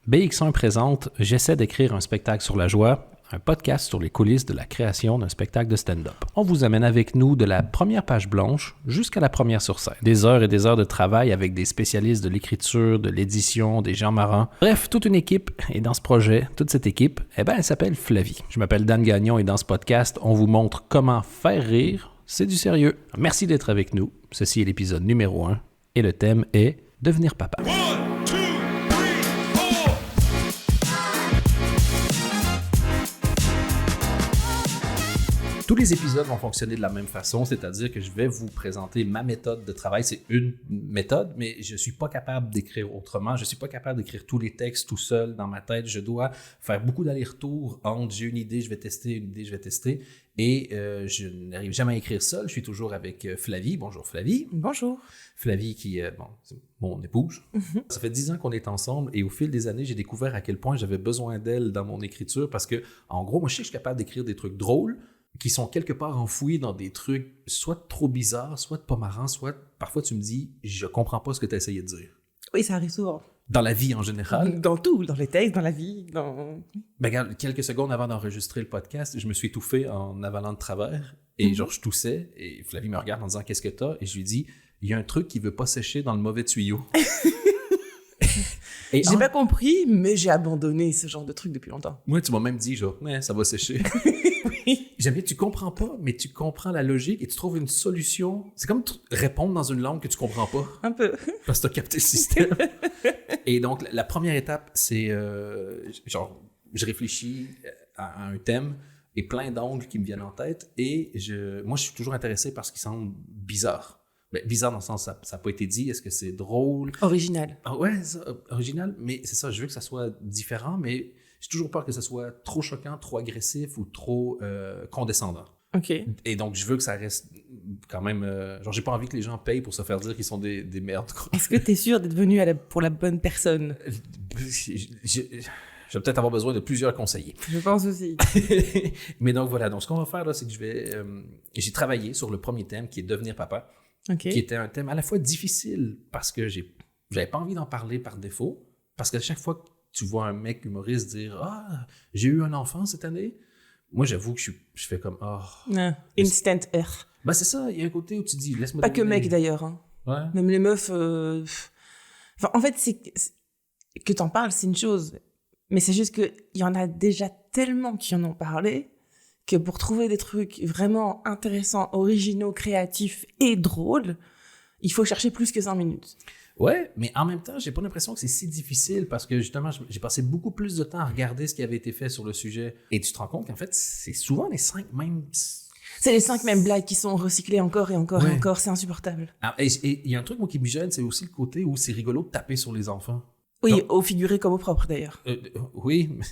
BX1 présente J'essaie d'écrire un spectacle sur la joie, un podcast sur les coulisses de la création d'un spectacle de stand-up. On vous amène avec nous de la première page blanche jusqu'à la première sur scène. Des heures et des heures de travail avec des spécialistes de l'écriture, de l'édition, des gens marrants. Bref, toute une équipe. Et dans ce projet, toute cette équipe, elle s'appelle Flavie. Je m'appelle Dan Gagnon et dans ce podcast, on vous montre comment faire rire. C'est du sérieux. Merci d'être avec nous. Ceci est l'épisode numéro 1 et le thème est Devenir papa. Tous les épisodes vont fonctionner de la même façon, c'est-à-dire que je vais vous présenter ma méthode de travail. C'est une méthode, mais je ne suis pas capable d'écrire autrement. Je ne suis pas capable d'écrire tous les textes tout seul dans ma tête. Je dois faire beaucoup d'allers-retours entre j'ai une idée, je vais tester, une idée, je vais tester. Et je n'arrive jamais à écrire seul. Je suis toujours avec Flavie. Bonjour Flavie. Bonjour. Flavie qui est c'est mon épouse. Mm-hmm. Ça fait 10 ans qu'on est ensemble et au fil des années, j'ai découvert à quel point j'avais besoin d'elle dans mon écriture parce que, en gros, moi, je sais que je suis capable d'écrire des trucs drôles qui sont quelque part enfouis dans des trucs soit trop bizarres, soit pas marrants, soit parfois tu me dis « je comprends pas ce que tu as essayé de dire ». Oui, ça arrive souvent. Dans la vie en général. Dans tout, dans les textes, dans la vie, dans... Ben regarde, quelques secondes avant d'enregistrer le podcast, je me suis étouffé en avalant de travers et genre je toussais et Flavie me regarde en disant « qu'est-ce que t'as ?» et je lui dis « il y a un truc qui veut pas sécher dans le mauvais tuyau ». J'ai pas compris, mais j'ai abandonné ce genre de truc depuis longtemps. Moi, tu m'as même dit genre « ça va sécher ». Oui. J'aime bien, tu comprends pas, mais tu comprends la logique et tu trouves une solution. C'est comme répondre dans une langue que tu comprends pas. Un peu. Parce que tu as capté le système. Et donc, la première étape, c'est genre, je réfléchis à un thème et plein d'angles qui me viennent en tête. Et moi, je suis toujours intéressé par ce qui semble bizarre. Ben, bizarre dans le sens, ça n'a pas été dit. Est-ce que c'est drôle? Original. Ah ouais, ça, original. Mais c'est ça, je veux que ça soit différent, mais j'ai toujours peur que ça soit trop choquant, trop agressif ou trop condescendant. OK. Et donc, je veux que ça reste quand même... genre, j'ai pas envie que les gens payent pour se faire dire qu'ils sont des merdes. Est-ce que t'es sûr d'être venu pour la bonne personne? Je vais peut-être avoir besoin de plusieurs conseillers. Je pense aussi. Mais donc, voilà. Donc, ce qu'on va faire, là, c'est que je vais... j'ai travaillé sur le premier thème, qui est devenir papa, okay. Qui était un thème à la fois difficile parce que j'avais pas envie d'en parler par défaut, parce qu'à chaque fois que tu vois un mec humoriste dire « Ah, j'ai eu un enfant cette année », moi, j'avoue que je fais comme « Ah... Instant R ». Ben, c'est ça, il y a un côté où tu dis « Laisse-moi... » Pas que mec, d'ailleurs. Hein. Ouais. Même les meufs... Enfin, en fait, que t'en parles, c'est une chose. Mais c'est juste qu'il y en a déjà tellement qui en ont parlé que pour trouver des trucs vraiment intéressants, originaux, créatifs et drôles, il faut chercher plus que 5 minutes. Ouais, mais en même temps, j'ai pas l'impression que c'est si difficile parce que justement, j'ai passé beaucoup plus de temps à regarder ce qui avait été fait sur le sujet et tu te rends compte qu'en fait, c'est souvent les 5 mêmes... C'est les 5 mêmes blagues qui sont recyclées encore et encore et encore, c'est insupportable. Et il y a un truc moi, qui me gêne, c'est aussi le côté où c'est rigolo de taper sur les enfants. Oui, donc, au figuré comme au propre d'ailleurs. Oui, mais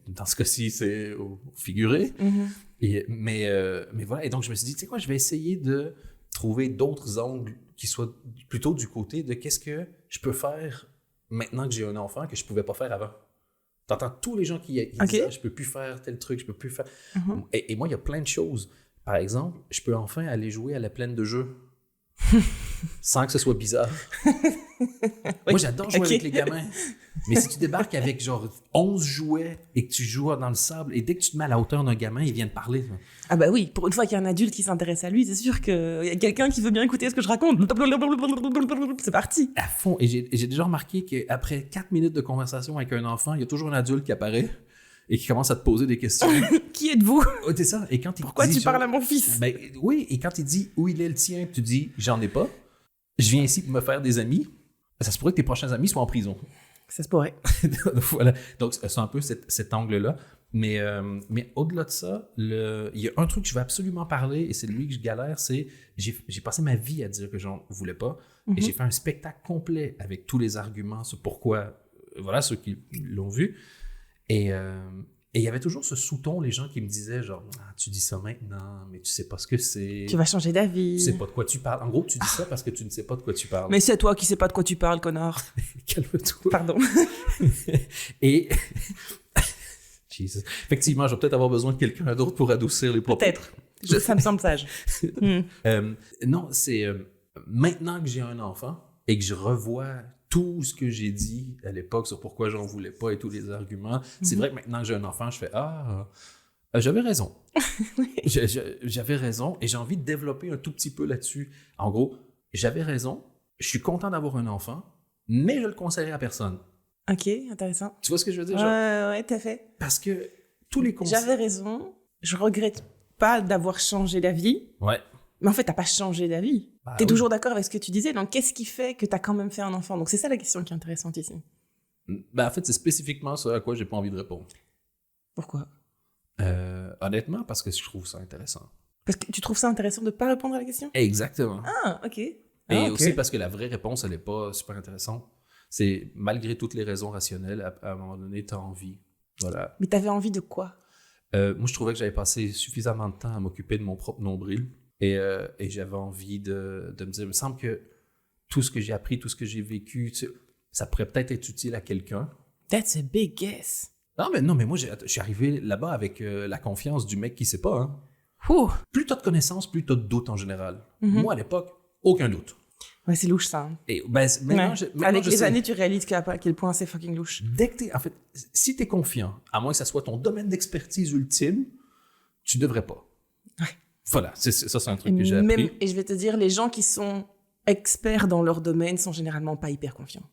dans ce cas-ci, c'est au figuré. Mm-hmm. Mais voilà, et donc je me suis dit, tu sais quoi, je vais essayer de trouver d'autres angles qui soient plutôt du côté de qu'est-ce que je peux faire maintenant que j'ai un enfant que je pouvais pas faire avant. T'entends tous les gens qui disent je peux plus faire tel truc, je peux plus faire... Mm-hmm. Et moi, il y a plein de choses. Par exemple, je peux enfin aller jouer à la plaine de jeu sans que ce soit bizarre. Moi, j'adore jouer avec les gamins. Mais si tu débarques avec genre 11 jouets et que tu joues dans le sable et dès que tu te mets à la hauteur d'un gamin, il vient te parler. Ah bah oui, pour une fois qu'il y a un adulte qui s'intéresse à lui, c'est sûr qu'il y a quelqu'un qui veut bien écouter ce que je raconte. C'est parti. À fond. Et j'ai déjà remarqué qu'après 4 minutes de conversation avec un enfant, il y a toujours un adulte qui apparaît et qui commence à te poser des questions. Qui êtes-vous? Oh, c'est ça. Et quand pourquoi tu parles à mon fils? Ben, oui, et quand il dit où il est le tien, tu dis j'en ai pas, je viens ici pour me faire des amis, ça se pourrait que tes prochains amis soient en prison. Ça se pourrait. Voilà. Donc, c'est un peu cet angle-là. Mais au-delà de ça, il y a un truc que je veux absolument parler, et c'est de lui que je galère, c'est j'ai passé ma vie à dire que j'en voulais pas, et j'ai fait un spectacle complet avec tous les arguments sur pourquoi, voilà, ceux qui l'ont vu. Et il y avait toujours ce sous-ton, les gens qui me disaient genre tu dis ça maintenant, mais tu sais pas ce que c'est. Tu vas changer d'avis. Tu sais pas de quoi tu parles. En gros, tu dis ça parce que tu ne sais pas de quoi tu parles. Mais c'est toi qui sais pas de quoi tu parles, connard. Calme-toi. Pardon. Et Jesus. Effectivement, je vais peut-être avoir besoin de quelqu'un d'autre pour adoucir les propos. Peut-être. Ça me semble sage. Non, c'est maintenant que j'ai un enfant et que je revois tout ce que j'ai dit à l'époque sur pourquoi j'en voulais pas et tous les arguments. C'est vrai que maintenant que j'ai un enfant, je fais j'avais raison. Oui. J'avais raison et j'ai envie de développer un tout petit peu là-dessus. En gros, j'avais raison, je suis content d'avoir un enfant, mais je le conseillerais à personne. Ok, intéressant. Tu vois ce que je veux dire? Ouais, tout à fait. Parce que tous les conseils... J'avais raison, je regrette pas d'avoir changé d'avis, Ouais. mais en fait, t'as pas changé d'avis. Bah, T'es oui. toujours d'accord avec ce que tu disais, donc qu'est-ce qui fait que t'as quand même fait un enfant? Donc c'est ça la question qui est intéressante ici. Ben, en fait, c'est spécifiquement ça à quoi j'ai pas envie de répondre. Pourquoi? Honnêtement, parce que je trouve ça intéressant. Parce que tu trouves ça intéressant de pas répondre à la question? Exactement. Ah, ok. Et Ah, ok. aussi parce que la vraie réponse, elle n'est pas super intéressante. C'est malgré toutes les raisons rationnelles, à un moment donné, tu as envie. Voilà. Mais t'avais envie de quoi? Moi, je trouvais que j'avais passé suffisamment de temps à m'occuper de mon propre nombril. Et j'avais envie de me dire, il me semble que tout ce que j'ai appris, tout ce que j'ai vécu, ça pourrait peut-être être utile à quelqu'un. That's a big guess. Non, mais moi, je suis arrivé là-bas avec la confiance du mec qui sait pas. Hein. Ouh. Plus tu as de connaissances, plus tu as de doutes en général. Mhm. Moi, à l'époque, aucun doute. Ouais, c'est louche ça. Hein. Et ben, maintenant, Ouais. maintenant, Avec je les sais. années, tu réalises à quel point c'est fucking louche. Dès que en fait, si tu es confiant, à moins que ça soit ton domaine d'expertise ultime, tu devrais pas. Ouais. Voilà, ça, c'est un truc que j'ai appris. Et je vais te dire, les gens qui sont experts dans leur domaine sont généralement pas hyper confiants.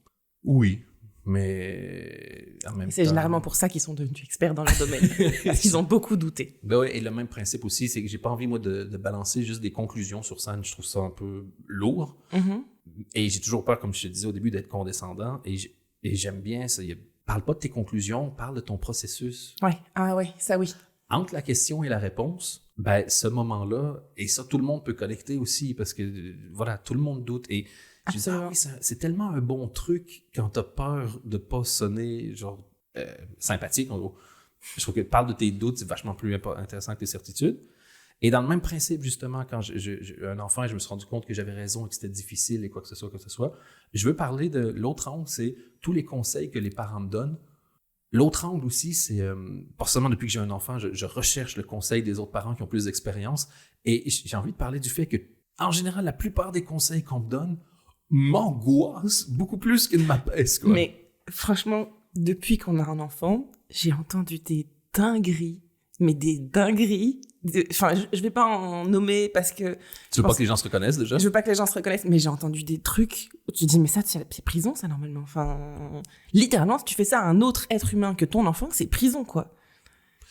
Oui, mais en même Et c'est temps... généralement pour ça qu'ils sont devenus experts dans leur domaine. Parce qu'ils ont beaucoup douté. Ben ouais, et le même principe aussi, c'est que j'ai pas envie, moi, de balancer juste des conclusions sur scène. Je trouve ça un peu lourd. Mhm. Et j'ai toujours peur, comme je te disais au début, d'être condescendant. Et j'aime bien ça. Parle pas de tes conclusions, parle de ton processus. Ouais, ah ouais, ça oui. Entre la question et la réponse, ben, ce moment-là, et ça, tout le monde peut connecter aussi, parce que, voilà, tout le monde doute. Et je dis, Absolument. oui, c'est tellement un bon truc quand t'as peur de pas sonner, genre, sympathique, en gros. Je trouve que parle de tes doutes, c'est vachement plus intéressant que tes certitudes. Et dans le même principe, justement, quand j'ai eu un enfant et je me suis rendu compte que j'avais raison et que c'était difficile et quoi que ce soit, je veux parler de l'autre angle, c'est tous les conseils que les parents me donnent. L'autre angle aussi, c'est, pas seulement depuis que j'ai un enfant, je recherche le conseil des autres parents qui ont plus d'expérience. Et j'ai envie de parler du fait que, en général, la plupart des conseils qu'on me donne m'angoissent beaucoup plus qu'ils ne m'apaisent, quoi. Mais franchement, depuis qu'on a un enfant, j'ai entendu des dingueries. Mais des dingueries. Enfin, je vais pas en nommer parce que... Tu veux pas que les gens se reconnaissent, déjà? Je veux pas que les gens se reconnaissent, mais j'ai entendu des trucs où tu te dis, mais ça, c'est prison, ça, normalement. Enfin, littéralement, si tu fais ça à un autre être humain que ton enfant, c'est prison, quoi.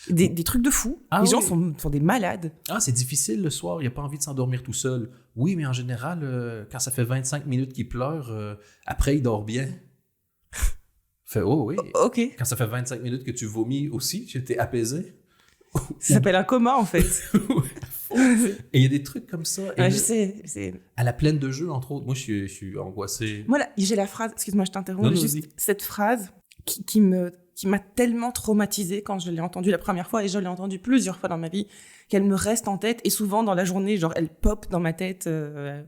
Des trucs de fou. Ah les gens oui. sont des malades. Ah, c'est difficile le soir, il n'a pas envie de s'endormir tout seul. Oui, mais en général, quand ça fait 25 minutes qu'il pleure, après, il dort bien. Fait, oh oui. Ok. Quand ça fait 25 minutes que tu vomis aussi, j'étais apaisé. Ça s'appelle un coma, en fait. Et il y a des trucs comme ça. Et Ouais, je sais. à la plaine de jeu, entre autres, moi, je suis angoissé. Moi, là, j'ai la phrase, excuse-moi, je t'interromps, Non, mais non, juste vas-y. cette phrase qui m'a tellement traumatisée quand je l'ai entendue la première fois, et je l'ai entendue plusieurs fois dans ma vie, qu'elle me reste en tête, et souvent dans la journée, genre, elle pop dans ma tête,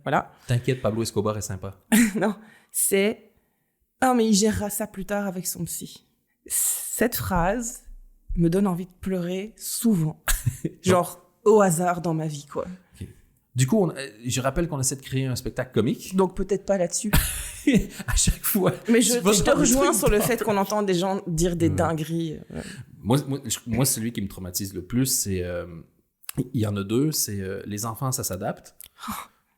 voilà. T'inquiète, Pablo Escobar est sympa. Non, c'est « Oh, mais il gérera ça plus tard avec son psy ». Cette phrase me donne envie de pleurer souvent. Genre, au hasard dans ma vie, quoi. Du coup, je rappelle qu'on essaie de créer un spectacle comique. Donc, peut-être pas là-dessus. À chaque fois. Mais tu vas je te dans le rejoins truc sur le pas. fait qu'on entend des gens dire des dingueries. Moi, celui qui me traumatise le plus, c'est... il y en a deux, c'est les enfants, ça s'adapte.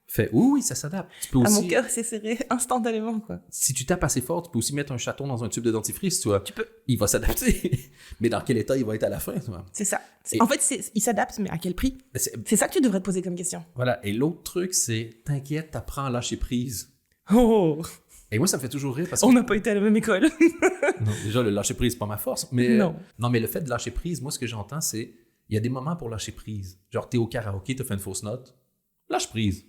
Fait, oui, ça s'adapte. Tu peux À aussi, mon cœur s'est serré instantanément, quoi. si tu tapes assez fort, tu peux aussi mettre un chaton dans un tube de dentifrice, tu vois. Tu peux. Il va s'adapter. Mais dans quel état il va être à la fin, tu vois. C'est ça. Et- En fait, il s'adapte, mais à quel prix? C'est ça que tu devrais te poser comme question. Voilà. Et l'autre truc, c'est, t'inquiète, t'apprends à lâcher prise. Oh, Et moi, ça me fait toujours rire parce que... on n'a pas été à la même école. Non, déjà, le lâcher prise, c'est pas ma force. Mais, Non. non, mais le fait de lâcher prise, moi, ce que j'entends, c'est, il y a des moments pour lâcher prise. Genre, t'es au karaoké, t'as fait une fausse note. Lâche prise.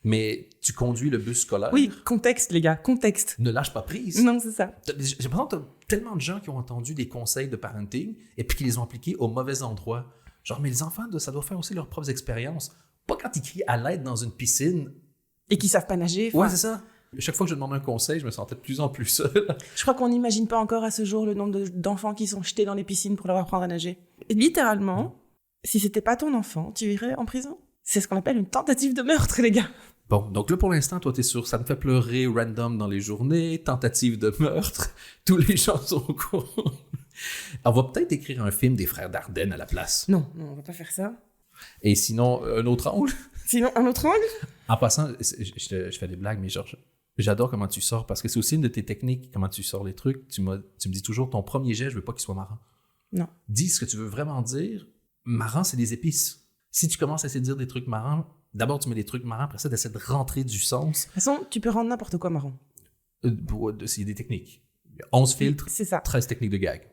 Mais tu conduis le bus scolaire. Oui, contexte, les gars, contexte. Ne lâche pas prise. Non, c'est ça. J'ai l'impression que t'as tellement de gens qui ont entendu des conseils de parenting et puis qui les ont appliqués au mauvais endroit. Genre, mais les enfants, ça doit faire aussi leurs propres expériences. Pas quand ils crient à l'aide dans une piscine. Et qui savent pas nager. Ouais, enfin, c'est ça. Chaque fois que je demandais un conseil, je me sentais de plus en plus seul. Je crois qu'on n'imagine pas encore à ce jour le nombre d'enfants qui sont jetés dans les piscines pour leur apprendre à nager. Et littéralement, si c'était pas ton enfant, tu irais en prison. C'est ce qu'on appelle une tentative de meurtre, les gars. Bon, donc là, pour l'instant, toi, t'es sur « Ça me fait pleurer », random dans les journées, tentative de meurtre, tous les gens sont au courant. On va peut-être écrire un film des frères Dardenne à la place. Non, on va pas faire ça. Et sinon, un autre angle? Sinon, un autre angle? En passant, je fais des blagues, mais genre, j'adore comment tu sors, parce que c'est aussi une de tes techniques, comment tu sors les trucs. Tu me dis toujours, ton premier jet, je veux pas qu'il soit marrant. Non. Dis ce que tu veux vraiment dire. Marrant, c'est des épices. Si tu commences à essayer de dire des trucs marrants, d'abord tu mets des trucs marrants, après ça, tu essaies de rentrer du sens. De toute façon, tu peux rendre n'importe quoi marrant. C'est des techniques. 11 filtres, C'est ça. 13 techniques de gag.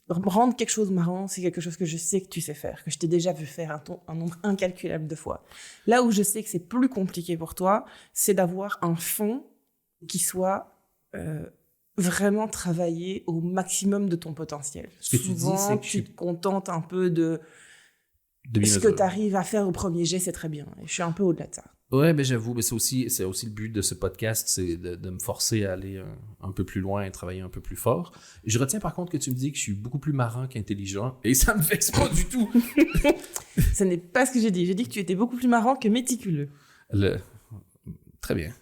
Rendre quelque chose marrant, c'est quelque chose que je sais que tu sais faire, que je t'ai déjà vu faire un nombre incalculable de fois. Là où je sais que c'est plus compliqué pour toi, c'est d'avoir un fond qui soit vraiment travaillé au maximum de ton potentiel. Ce que Souvent, tu dis, c'est que tu te contentes un peu de ce que tu arrives à faire au premier jet, c'est très bien. Et je suis un peu au-delà de ça. Ouais, mais j'avoue, mais c'est aussi le but de ce podcast, c'est de me forcer à aller un peu plus loin et travailler un peu plus fort. Je retiens par contre que tu me dis que je suis beaucoup plus marrant qu'intelligent, et ça me vexe pas du tout. Ce n'est pas ce que j'ai dit. J'ai dit que tu étais beaucoup plus marrant que méticuleux. Très bien.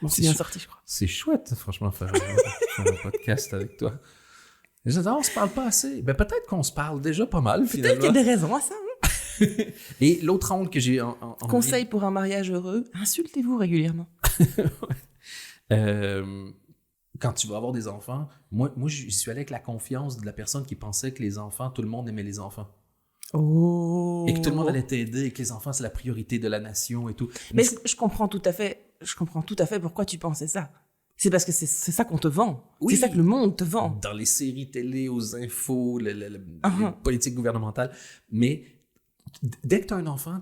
C'est bien sorti, je crois. C'est chouette, franchement, faire un podcast avec toi. On se parle pas assez. Ben, peut-être qu'on se parle déjà pas mal, finalement. Peut-être qu'il y a des raisons à ça. Et l'autre angle que j'ai Conseil pour un mariage heureux, insultez-vous régulièrement. Quand tu vas avoir des enfants, moi j'y suis allé avec la confiance de la personne qui pensait que les enfants, tout le monde aimait les enfants. Oh. Et que tout le monde allait t'aider, et que les enfants, c'est la priorité de la nation et tout. Mais je comprends tout à fait. Je comprends tout à fait pourquoi tu pensais ça. C'est parce que c'est ça qu'on te vend. Oui. C'est ça que le monde te vend. Dans les séries télé, aux infos, les politiques gouvernementales. Mais dès que tu as un enfant,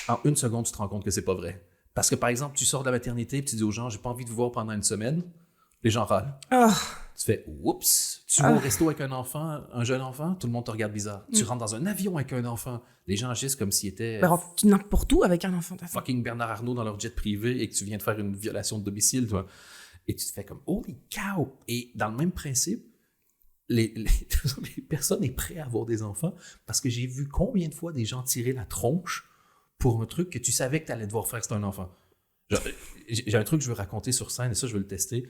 en une seconde, tu te rends compte que c'est pas vrai. Parce que, par exemple, tu sors de la maternité et tu dis aux gens, j'ai pas envie de vous voir pendant une semaine. Les gens râlent. Oh. Tu fais, oups. Tu vas au resto avec un enfant, un jeune enfant, tout le monde te regarde bizarre. Tu rentres dans un avion avec un enfant, les gens agissent comme s'il était n'importe où avec un enfant. fucking Bernard Arnault dans leur jet privé et que tu viens de faire une violation de domicile, toi. Et tu te fais comme, holy cow! Et dans le même principe, les personnes sont prêtes à avoir des enfants parce que j'ai vu combien de fois des gens tirer la tronche pour un truc que tu savais que tu allais devoir faire que c'était un enfant. Genre, j'ai un truc que je veux raconter sur scène et ça, je veux le tester.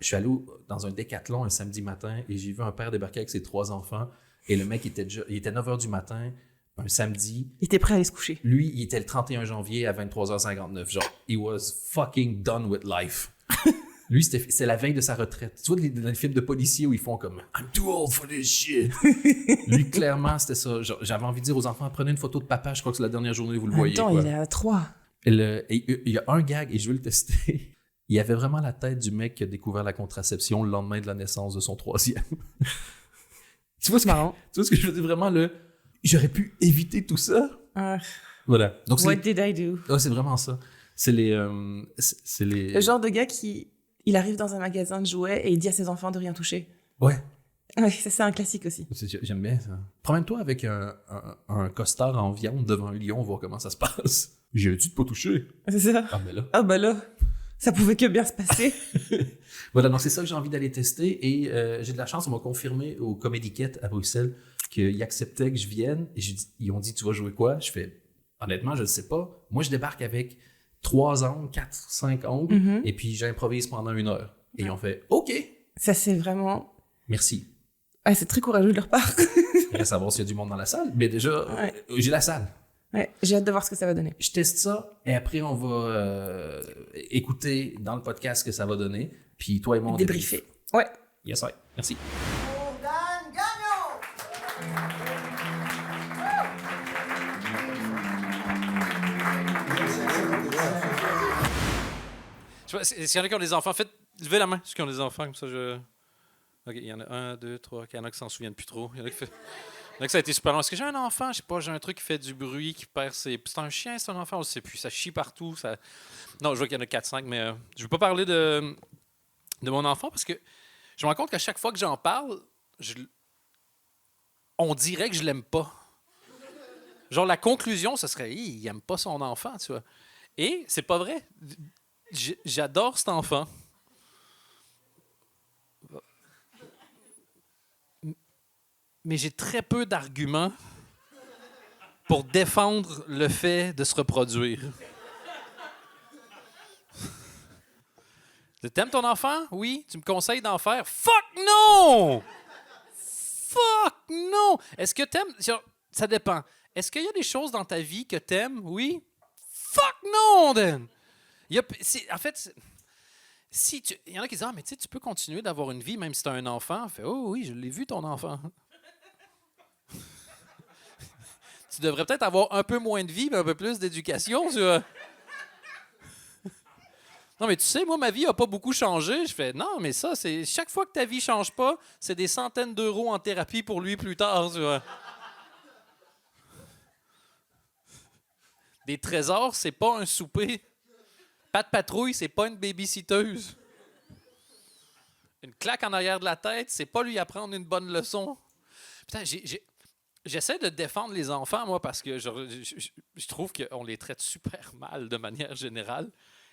Je suis allé dans un décathlon un samedi matin et j'ai vu un père débarquer avec ses 3 enfants et le mec, il était 9h du matin, un samedi. Il était prêt à aller se coucher. Lui, il était le 31 janvier à 23h59. Genre, he was fucking done with life. Lui, c'est la veille de sa retraite. Tu vois, dans les films de policiers où ils font comme « I'm too old for this shit ». Lui, clairement, c'était ça. Genre, j'avais envie de dire aux enfants « Prenez une photo de papa, je crois que c'est la dernière journée, vous le voyez. » Attends, il est à 3. Et il y a un gag, et je veux le tester. Il avait vraiment la tête du mec qui a découvert la contraception le lendemain de la naissance de son 3e. Tu vois ce que je veux dire? Vraiment, j'aurais pu éviter tout ça. Voilà. Donc, What did I do? Oh, c'est vraiment ça. C'est les... Le genre de gars qui... Il arrive dans un magasin de jouets et il dit à ses enfants de rien toucher. Ouais. Ouais, c'est un classique aussi. J'aime bien ça. Promène-toi avec un costard en viande devant un lion, voir comment ça se passe. J'ai dit de pas toucher. C'est ça? Ah ben là, ça pouvait que bien se passer. Voilà, donc c'est ça que j'ai envie d'aller tester. Et j'ai de la chance, on m'a confirmé au Comedy Kit à Bruxelles qu'ils acceptaient que je vienne. Et ils ont dit, tu vas jouer quoi? Je fais, honnêtement, je ne sais pas. Moi, je débarque avec 3 angles, 4, 5 angles, et puis j'improvise pendant 1 heure. Et ils ont fait « OK! » Ça, c'est vraiment... Merci. Ah, c'est très courageux de leur part. Il reste à savoir s'il y a du monde dans la salle. Mais déjà, j'ai la salle. Ouais, j'ai hâte de voir ce que ça va donner. Je teste ça, et après, on va écouter dans le podcast ce que ça va donner. Puis toi et moi, on débriefer. Ouais. Yes, ouais. Merci. S'il y en a qui ont des enfants, levez la main, ceux qui ont des enfants, comme ça OK, il y en a 1, 2, 3, il y en a qui s'en souviennent plus trop. Il y en a que ça a été super long. Est-ce que j'ai un enfant? Je sais pas, j'ai un truc qui fait du bruit, qui perd ses... C'est un chien, c'est un enfant? Je sais plus, ça chie partout. Non, je vois qu'il y en a 4, 5, mais je veux pas parler de mon enfant parce que je me rends compte qu'à chaque fois que j'en parle, on dirait que je l'aime pas. Genre, la conclusion, ce serait, il aime pas son enfant, tu vois. Et c'est pas vrai. J'adore cet enfant. Mais j'ai très peu d'arguments pour défendre le fait de se reproduire. T'aimes ton enfant? Oui. Tu me conseilles d'en faire? Fuck non! Fuck non! Est-ce que t'aimes... Ça dépend. Est-ce qu'il y a des choses dans ta vie que t'aimes? Oui. Fuck non, Dan! En fait, il y en a qui disent « Ah, mais tu sais, tu peux continuer d'avoir une vie même si tu as un enfant. » Fait « Oh oui, je l'ai vu, ton enfant. » Tu devrais peut-être avoir un peu moins de vie, mais un peu plus d'éducation. Tu vois. Non, mais tu sais, moi, ma vie n'a pas beaucoup changé. Je fais « Non, mais ça, c'est chaque fois que ta vie change pas, c'est des centaines d'euros en thérapie pour lui plus tard. » Tu vois. Des trésors, c'est pas un souper. Pas de patrouille, c'est pas une babysitteuse. Une claque en arrière de la tête, c'est pas lui apprendre une bonne leçon. Putain, j'essaie de défendre les enfants, moi, parce que je trouve qu'on les traite super mal de manière générale.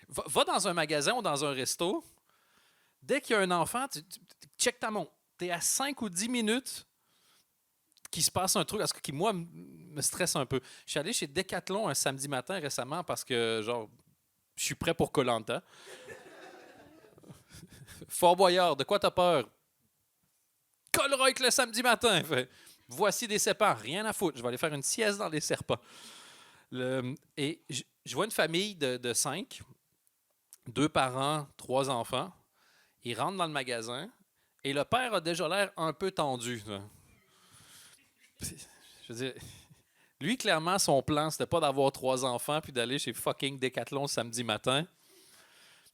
Va dans un magasin ou dans un resto, dès qu'il y a un enfant, tu check ta montre. T'es à 5 ou 10 minutes qu'il se passe un truc, parce que qui, moi, me stresse un peu. Je suis allé chez Decathlon un samedi matin récemment parce que, genre, je suis prêt pour Koh-Lanta. Fort Boyard, de quoi t'as peur? Colroy le samedi matin. Fait, voici des serpents, rien à foutre. Je vais aller faire une sieste dans les serpents. Et je vois une famille de 5, 2 parents, 3 enfants. Ils rentrent dans le magasin et le père a déjà l'air un peu tendu. Je veux dire, lui, clairement, son plan, c'était pas d'avoir 3 enfants puis d'aller chez fucking Decathlon samedi matin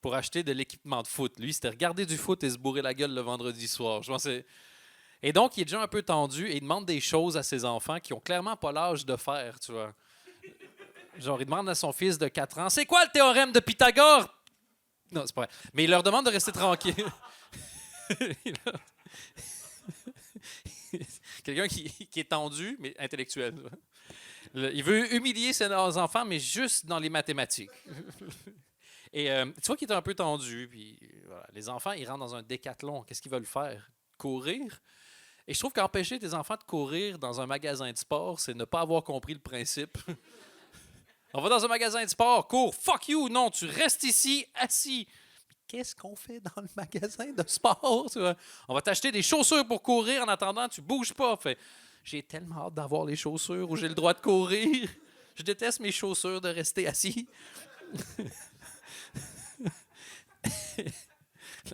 pour acheter de l'équipement de foot. Lui, c'était regarder du foot et se bourrer la gueule le vendredi soir. Je pense que et donc, il est déjà un peu tendu et il demande des choses à ses enfants qui ont clairement pas l'âge de faire, tu vois. Genre, il demande à son fils de 4 ans, « C'est quoi le théorème de Pythagore? » Non, c'est pas vrai. Mais il leur demande de rester tranquille. Quelqu'un qui est tendu, mais intellectuel. Il veut humilier ses enfants, mais juste dans les mathématiques. Et tu vois qu'il est un peu tendu. Puis, voilà. Les enfants, ils rentrent dans un décathlon. Qu'est-ce qu'ils veulent faire? Courir? Et je trouve qu'empêcher tes enfants de courir dans un magasin de sport, c'est ne pas avoir compris le principe. On va dans un magasin de sport, cours, fuck you, non, tu restes ici, assis. Qu'est-ce qu'on fait dans le magasin de sport? Tu vois? On va t'acheter des chaussures pour courir en attendant, tu bouges pas. Fait, j'ai tellement hâte d'avoir les chaussures où j'ai le droit de courir. Je déteste mes chaussures de rester assis.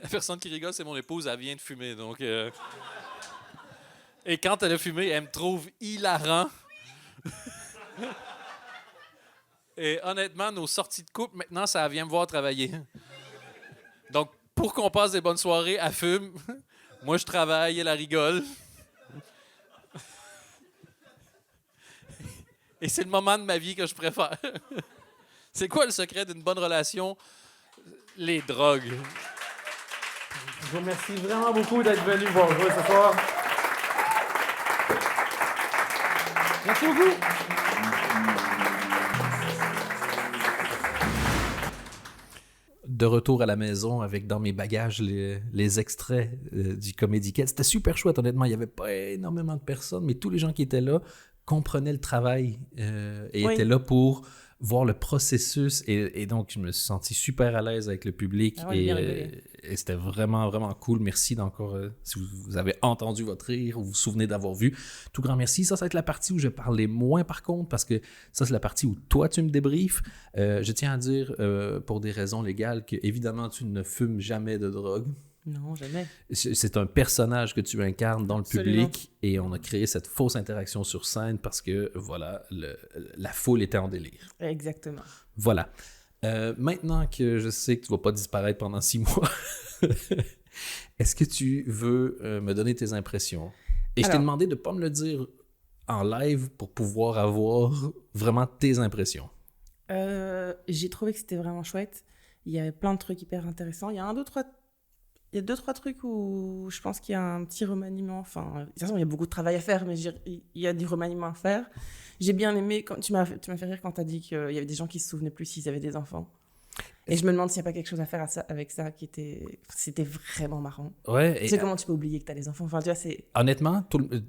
La personne qui rigole, c'est mon épouse, elle vient de fumer. Donc, et quand elle a fumé, elle me trouve hilarant. Et honnêtement, nos sorties de couple, maintenant, ça vient me voir travailler. Donc, pour qu'on passe des bonnes soirées, elle fume. Moi, je travaille, elle rigole. Et c'est le moment de ma vie que je préfère. C'est quoi le secret d'une bonne relation? Les drogues. Je vous remercie vraiment beaucoup d'être venu voir jouer ce soir. Merci beaucoup. De retour à la maison avec dans mes bagages les extraits du Comedy Kit. C'était super chouette, honnêtement. Il n'y avait pas énormément de personnes, mais tous les gens qui étaient là comprenaient le travail et étaient là pour voir le processus. Et donc, je me suis senti super à l'aise avec le public. Et c'était vraiment, vraiment cool. Merci d'encore, si vous avez entendu votre rire ou vous vous souvenez d'avoir vu. Tout grand merci. Ça va être la partie où je parlais moins, par contre, parce que ça, c'est la partie où toi, tu me débriefes. Je tiens à dire, pour des raisons légales, que évidemment, tu ne fumes jamais de drogue. Non, jamais. C'est un personnage que tu incarnes dans le Absolument. public et on a créé cette fausse interaction sur scène parce que, voilà, la foule était en délire. Exactement. Voilà. Maintenant que je sais que tu ne vas pas disparaître pendant 6 mois, est-ce que tu veux me donner tes impressions? Et je t'ai demandé de ne pas me le dire en live pour pouvoir avoir vraiment tes impressions. J'ai trouvé que c'était vraiment chouette. Il y avait plein de trucs hyper intéressants. Il y a 2-3 trucs où je pense qu'il y a un petit remaniement. Enfin, de toute façon, il y a beaucoup de travail à faire, mais il y a du remaniement à faire. J'ai bien aimé, quand tu m'as fait rire quand tu as dit qu'il y avait des gens qui se souvenaient plus s'ils avaient des enfants. Et je me demande s'il n'y a pas quelque chose à faire avec ça c'était vraiment marrant. Ouais. Tu sais comment tu peux oublier que tu as des enfants? Enfin, tu vois, c'est... Honnêtement,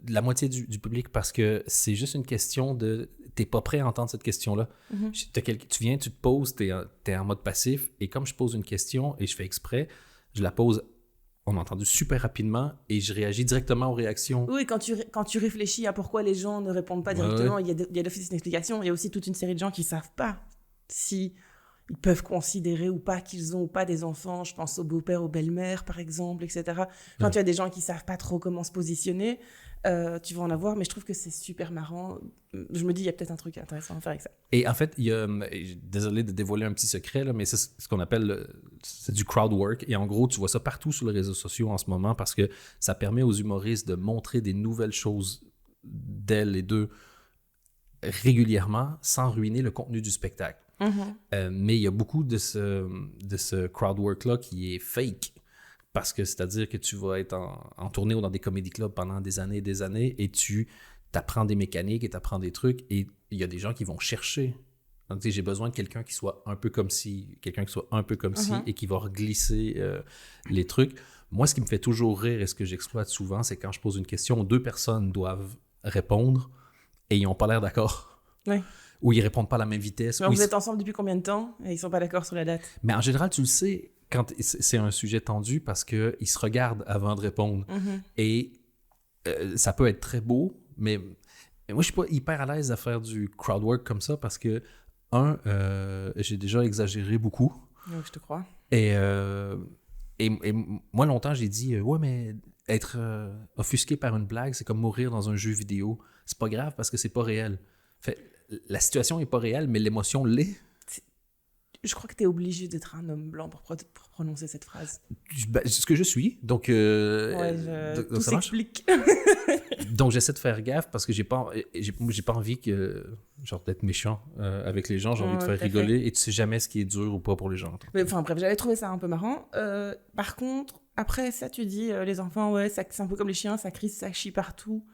la moitié du public, parce que c'est juste une question de t'es pas prêt à entendre cette question-là. Tu viens, tu te poses, t'es en mode passif, et comme je pose une question, et je fais exprès, je la pose, on a entendu super rapidement, et je réagis directement aux réactions. Oui, quand tu réfléchis à pourquoi les gens ne répondent pas directement, Ouais. il y a d'office une explication. Il y a aussi toute une série de gens qui savent pas si ils peuvent considérer ou pas qu'ils ont ou pas des enfants. Je pense aux beaux-pères, aux belles-mères, par exemple, etc. Quand Ouais. tu as des gens qui savent pas trop comment se positionner, tu vas en avoir, mais je trouve que c'est super marrant. Je me dis, il y a peut-être un truc intéressant à faire avec ça. Et en fait, il y a, désolé de dévoiler un petit secret, là, mais c'est ce qu'on appelle, c'est du crowd work. Et en gros, tu vois ça partout sur les réseaux sociaux en ce moment parce que ça permet aux humoristes de montrer des nouvelles choses d'elles et d'eux régulièrement sans ruiner le contenu du spectacle. Mais il y a beaucoup de ce crowd work-là qui est fake. Parce que c'est-à-dire que tu vas être en tournée ou dans des comédie clubs pendant des années et tu t'apprends des mécaniques et t'apprends des trucs et il y a des gens qui vont chercher. Donc, tu sais, j'ai besoin de quelqu'un qui soit un peu comme ci, quelqu'un qui soit un peu comme ci et qui va reglisser les trucs. Moi, ce qui me fait toujours rire et ce que j'exploite souvent, c'est quand je pose une question, 2 personnes doivent répondre et ils n'ont pas l'air d'accord. Oui. Ou ils répondent pas à la même vitesse. Alors, ou vous ils- êtes ensemble depuis combien de temps et ils sont pas d'accord sur la date? Mais en général, tu le sais, quand c'est un sujet tendu parce qu'ils se regardent avant de répondre. Et ça peut être très beau, mais moi, je suis pas hyper à l'aise à faire du crowd work comme ça parce que, j'ai déjà exagéré beaucoup. Donc, je te crois. Et moi, longtemps, j'ai dit, ouais, mais être offusqué par une blague, c'est comme mourir dans un jeu vidéo. C'est pas grave parce que c'est pas réel. Fait, la situation est pas réelle, mais l'émotion l'est. Je crois que tu es obligé d'être un homme blanc pour prononcer cette phrase. C'est ce que je suis. Donc, donc Tout ça marche. s'explique. Donc, j'essaie de faire gaffe parce que j'ai pas envie que, genre, d'être méchant avec les gens. J'ai envie de Ouais, faire tout à fait. rigoler et tu sais jamais ce qui est dur ou pas pour les gens. Mais enfin bref, j'avais trouvé ça un peu marrant. Par contre, après ça, tu dis les enfants, ouais, c'est un peu comme les chiens, ça crie, ça chie partout.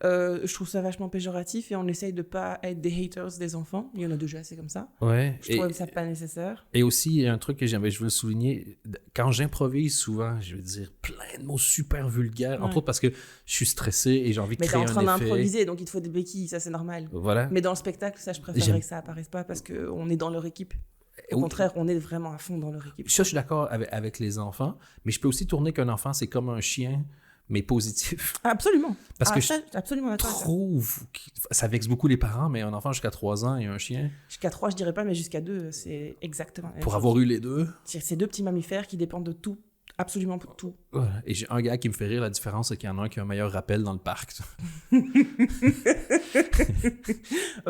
Je trouve ça vachement péjoratif et on essaye de pas être des haters des enfants. Il y en a déjà assez comme ça. Ouais. Je trouve ça pas nécessaire. Et aussi, il y a un truc que je veux le souligner. Quand j'improvise souvent, je veux dire plein de mots super vulgaires. Entre Ouais. autres parce que je suis stressé et j'ai envie de Mais t'es créer en train un effet. d'improviser, donc il te faut des béquilles, ça c'est normal. Voilà. Mais dans le spectacle, ça je J'aime- préférerais que ça apparaisse pas parce qu'on est dans leur équipe. Au Oui. contraire, on est vraiment à fond dans leur équipe. Ça, je suis d'accord avec les enfants, mais je peux aussi tourner qu'un enfant, c'est comme un chien, mais positif. Absolument. Parce que ça, je suis absolument Je d'accord avec ça. trouve que ça vexe beaucoup les parents, mais un enfant jusqu'à 3 ans et un chien, Jusqu'à 3, je dirais pas, mais jusqu'à 2, c'est exactement la même pour chose. avoir eu les deux. C'est 2 petits mammifères qui dépendent de tout, absolument pour tout. Voilà. Et j'ai un gars qui me fait rire, la différence, c'est qu'il y en a un qui a un meilleur rappel dans le parc.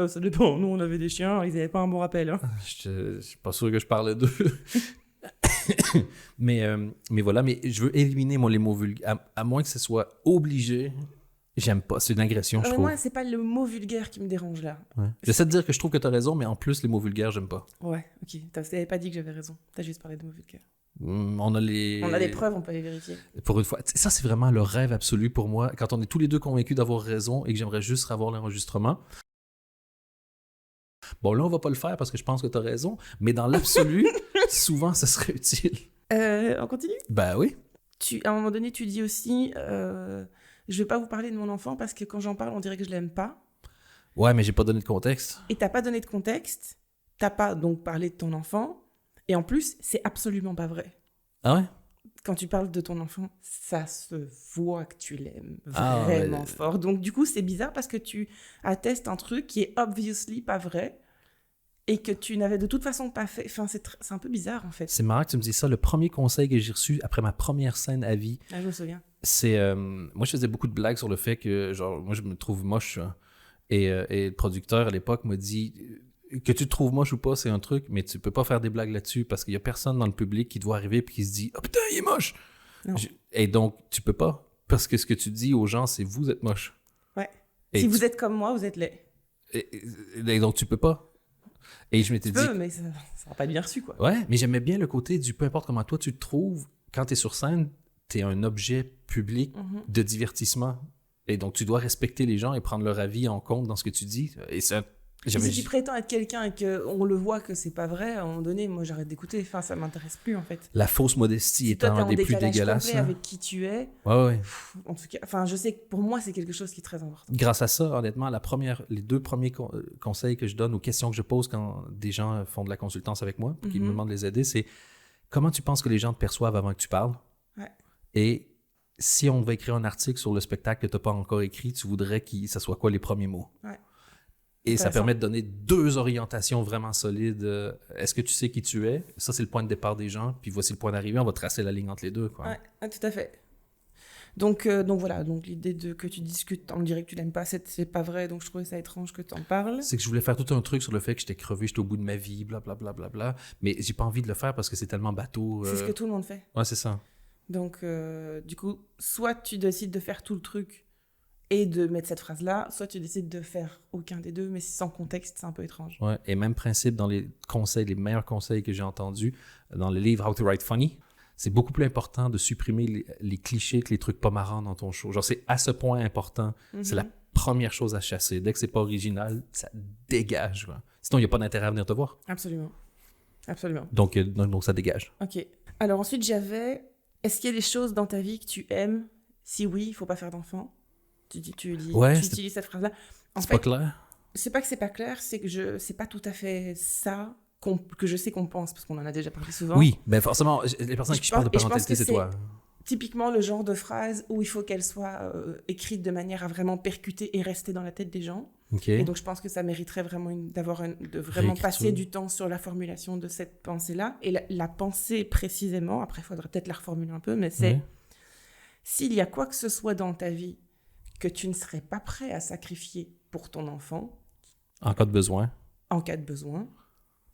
Ça dépend. Nous, on avait des chiens, ils n'avaient pas un bon rappel. Hein. Je suis pas sûr que je parlais d'eux. mais voilà, mais je veux éliminer, moi, les mots vulgaires. À moins que ce soit obligé, j'aime pas. C'est une agression, je trouve. Moi, c'est pas le mot vulgaire qui me dérange là. Ouais. J'essaie de dire que je trouve que t'as raison, mais en plus, les mots vulgaires, j'aime pas. Ouais, ok. T'avais pas dit que j'avais raison. T'as juste parlé de mots vulgaires. On a les... On a des preuves, on peut les vérifier. Pour une fois, ça c'est vraiment le rêve absolu pour moi, quand on est tous les deux convaincus d'avoir raison et que j'aimerais juste avoir l'enregistrement. Bon, là, on va pas le faire parce que je pense que tu as raison, mais dans l'absolu, souvent, ça serait utile. On continue? Ben oui. À un moment donné, tu dis aussi je vais pas vous parler de mon enfant parce que quand j'en parle, on dirait que je l'aime pas. Ouais, mais j'ai pas donné de contexte. Et t'as pas donné de contexte. T'as pas donc parlé de ton enfant. Et en plus, c'est absolument pas vrai. Ah ouais? Quand tu parles de ton enfant, ça se voit que tu l'aimes Ah, vraiment ouais. fort. Donc, du coup, c'est bizarre parce que tu attestes un truc qui est obviously pas vrai et que tu n'avais de toute façon pas fait. Enfin, c'est un peu bizarre, en fait. C'est marrant que tu me dises ça. Le premier conseil que j'ai reçu après ma première scène à vie, Ah, je me souviens. c'est... moi, je faisais beaucoup de blagues sur le fait que, genre, moi, je me trouve moche. Hein. Et le producteur, à l'époque, m'a dit... Que tu te trouves moche ou pas, c'est un truc, mais tu peux pas faire des blagues là-dessus parce qu'il y a personne dans le public qui te voit arriver et qui se dit « Oh putain, il est moche! » Et donc, tu peux pas. Parce que ce que tu dis aux gens, c'est « Vous êtes moche. » Ouais. Et Si tu- vous êtes comme moi, vous êtes laid. Et donc, tu peux pas. Et je m'étais Tu dit... peux, mais ça sera pas bien reçu, quoi. Ouais, mais j'aimais bien le côté du peu importe comment toi tu te trouves, quand tu es sur scène, tu es un objet public de divertissement. Et donc, tu dois respecter les gens et prendre leur avis en compte dans ce que tu dis. Et c'est Si tu prétends être quelqu'un et qu'on le voit que c'est pas vrai, à un moment donné, moi j'arrête d'écouter. Enfin, ça m'intéresse plus en fait. La fausse modestie Si étant toi, un des plus décalage dégueulasses. complet Hein. avec qui tu es, Ouais. en tout cas, enfin, je sais que pour moi, c'est quelque chose qui est très important. Grâce à ça, honnêtement, les 2 premiers conseils que je donne ou questions que je pose quand des gens font de la consultance avec moi, pour qu'ils me demandent de les aider, c'est comment tu penses que les gens te perçoivent avant que tu parles? Ouais. Et si on devait écrire un article sur le spectacle que tu n'as pas encore écrit, tu voudrais que ça soit quoi les premiers mots? Ouais. Et ça permet de donner 2 orientations vraiment solides. Est-ce que tu sais qui tu es? Ça, c'est le point de départ des gens. Puis voici le point d'arrivée. On va tracer la ligne entre les deux. Quoi. Ouais, tout à fait. Donc voilà, donc l'idée que tu discutes, on dirait que tu l'aimes pas, c'est pas vrai, donc je trouvais ça étrange que tu en parles. C'est que je voulais faire tout un truc sur le fait que j'étais crevé, j'étais au bout de ma vie, blablabla, bla, bla, bla, mais j'ai pas envie de le faire parce que c'est tellement bateau. C'est ce que tout le monde fait. Ouais, c'est ça. Donc du coup, soit tu décides de faire tout le truc et de mettre cette phrase-là, soit tu décides de faire aucun des deux, mais sans contexte, c'est un peu étrange. Ouais, et même principe dans les conseils, les meilleurs conseils que j'ai entendus, dans le livre How to Write Funny, c'est beaucoup plus important de supprimer les clichés que les trucs pas marrants dans ton show. Genre, c'est à ce point important. C'est la première chose à chasser. Dès que c'est pas original, ça dégage. Quoi. Sinon, il n'y a pas d'intérêt à venir te voir. Absolument. Absolument. Donc ça dégage. Ok. Alors ensuite, est-ce qu'il y a des choses dans ta vie que tu aimes? Si oui, il faut pas faire d'enfant. Tu utilises cette phrase-là. C'est pas clair? C'est pas que c'est pas clair, c'est que c'est pas tout à fait ça que je sais qu'on pense, parce qu'on en a déjà parlé souvent. Oui, ben forcément, les personnes qui parlent de parentalité, c'est toi. Typiquement le genre de phrase où il faut qu'elle soit écrite de manière à vraiment percuter et rester dans la tête des gens. Okay. Et donc je pense que ça mériterait vraiment de vraiment passer du temps sur la formulation de cette pensée-là. Et la pensée précisément, après il faudrait peut-être la reformuler un peu, mais c'est s'il y a quoi que ce soit dans ta vie que tu ne serais pas prêt à sacrifier pour ton enfant. En cas de besoin. En cas de besoin.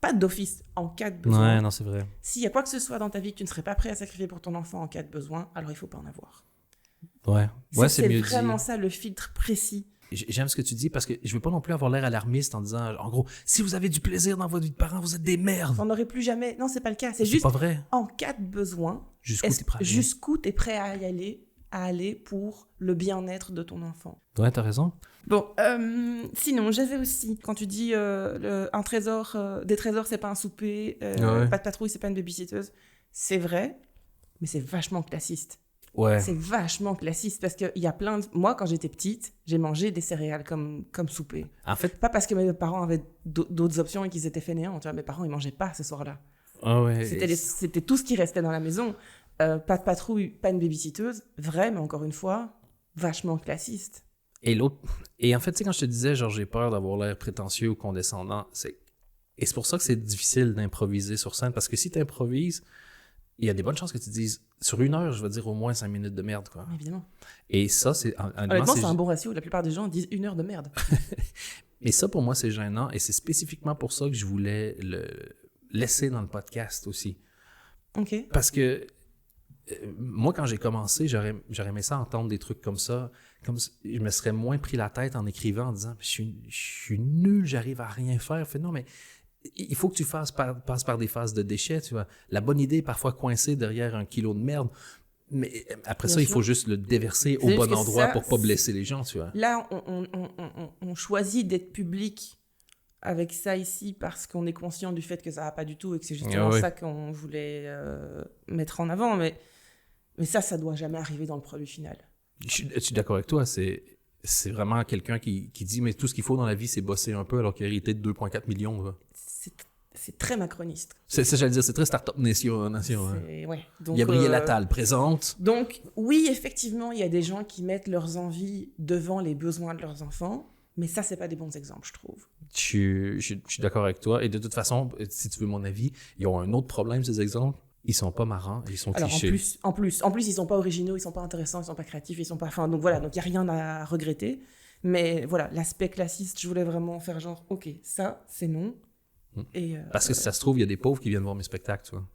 Pas d'office, en cas de besoin. Ouais, non, c'est vrai. S'il y a quoi que ce soit dans ta vie que tu ne serais pas prêt à sacrifier pour ton enfant en cas de besoin, alors il ne faut pas en avoir. Ouais, c'est mieux dit. C'est vraiment ça le filtre précis. J'aime ce que tu dis parce que je veux pas non plus avoir l'air alarmiste en disant, en gros, si vous avez du plaisir dans votre vie de parent, vous êtes des merdes. On n'aurait plus jamais. Non, c'est pas le cas. C'est juste pas vrai. En cas de besoin. Jusqu'où t'es prêt à aller pour le bien-être de ton enfant. Ouais, t'as raison. Bon, sinon, j'avais aussi, quand tu dis un trésor, des trésors, c'est pas un souper, pas de patrouille, c'est pas une babysitteuse, c'est vrai, mais c'est vachement classiste. Ouais. C'est vachement classiste parce qu'il y a plein de... Moi, quand j'étais petite, j'ai mangé des céréales comme souper. En fait... Pas parce que mes parents avaient d'autres options et qu'ils étaient fainéants. Tu vois, mes parents, ils mangeaient pas ce soir-là. Ah ouais. C'était tout ce qui restait dans la maison. Pas de patrouille, pas une babysitteuse. Vrai, mais encore une fois, vachement classiste. Et en fait, tu sais, quand je te disais, genre, j'ai peur d'avoir l'air prétentieux ou condescendant, c'est pour ça que c'est difficile d'improviser sur scène, parce que si tu improvises, il y a des bonnes chances que tu dises, sur 1 heure, je vais dire au moins 5 minutes de merde, quoi. Évidemment. Et ça, c'est... Honnêtement, c'est un bon ratio. La plupart des gens disent 1 heure de merde. Et ça, pour moi, c'est gênant, et c'est spécifiquement pour ça que je voulais le laisser dans le podcast aussi. OK. Parce que moi, quand j'ai commencé, j'aurais aimé ça entendre des trucs comme ça. Je me serais moins pris la tête en écrivant, en disant je suis nul, j'arrive à rien faire. Fait non, mais il faut que tu passes par des phases de déchets, tu vois. La bonne idée est parfois coincée derrière 1 kilo de merde. Mais après ça, il faut juste le déverser au bon endroit pour pas blesser les gens, tu vois. Là, on choisit d'être public avec ça ici parce qu'on est conscient du fait que ça va pas du tout et que c'est justement ça qu'on voulait mettre en avant. Mais ça doit jamais arriver dans le produit final. Je suis d'accord avec toi. C'est vraiment quelqu'un qui dit mais tout ce qu'il faut dans la vie, c'est bosser un peu alors qu'il a hérité de 2,4 millions. Quoi. C'est très macroniste. C'est ça, j'allais dire, c'est très Startup Nation. Ouais. Donc, Gabriel Attal présente. Donc, oui, effectivement, il y a des gens qui mettent leurs envies devant les besoins de leurs enfants, mais ça, c'est pas des bons exemples, je trouve. Je suis d'accord avec toi. Et de toute façon, si tu veux mon avis, ils ont un autre problème, ces exemples. Ils sont pas marrants, ils sont clichés. En plus, ils sont pas originaux, ils sont pas intéressants, ils sont pas créatifs, ils sont pas... Enfin, donc voilà, donc il y a rien à regretter. Mais voilà, l'aspect classiste, je voulais vraiment faire genre, OK, ça, c'est non. Et parce que si ça se trouve, il y a des pauvres qui viennent voir mes spectacles, tu vois.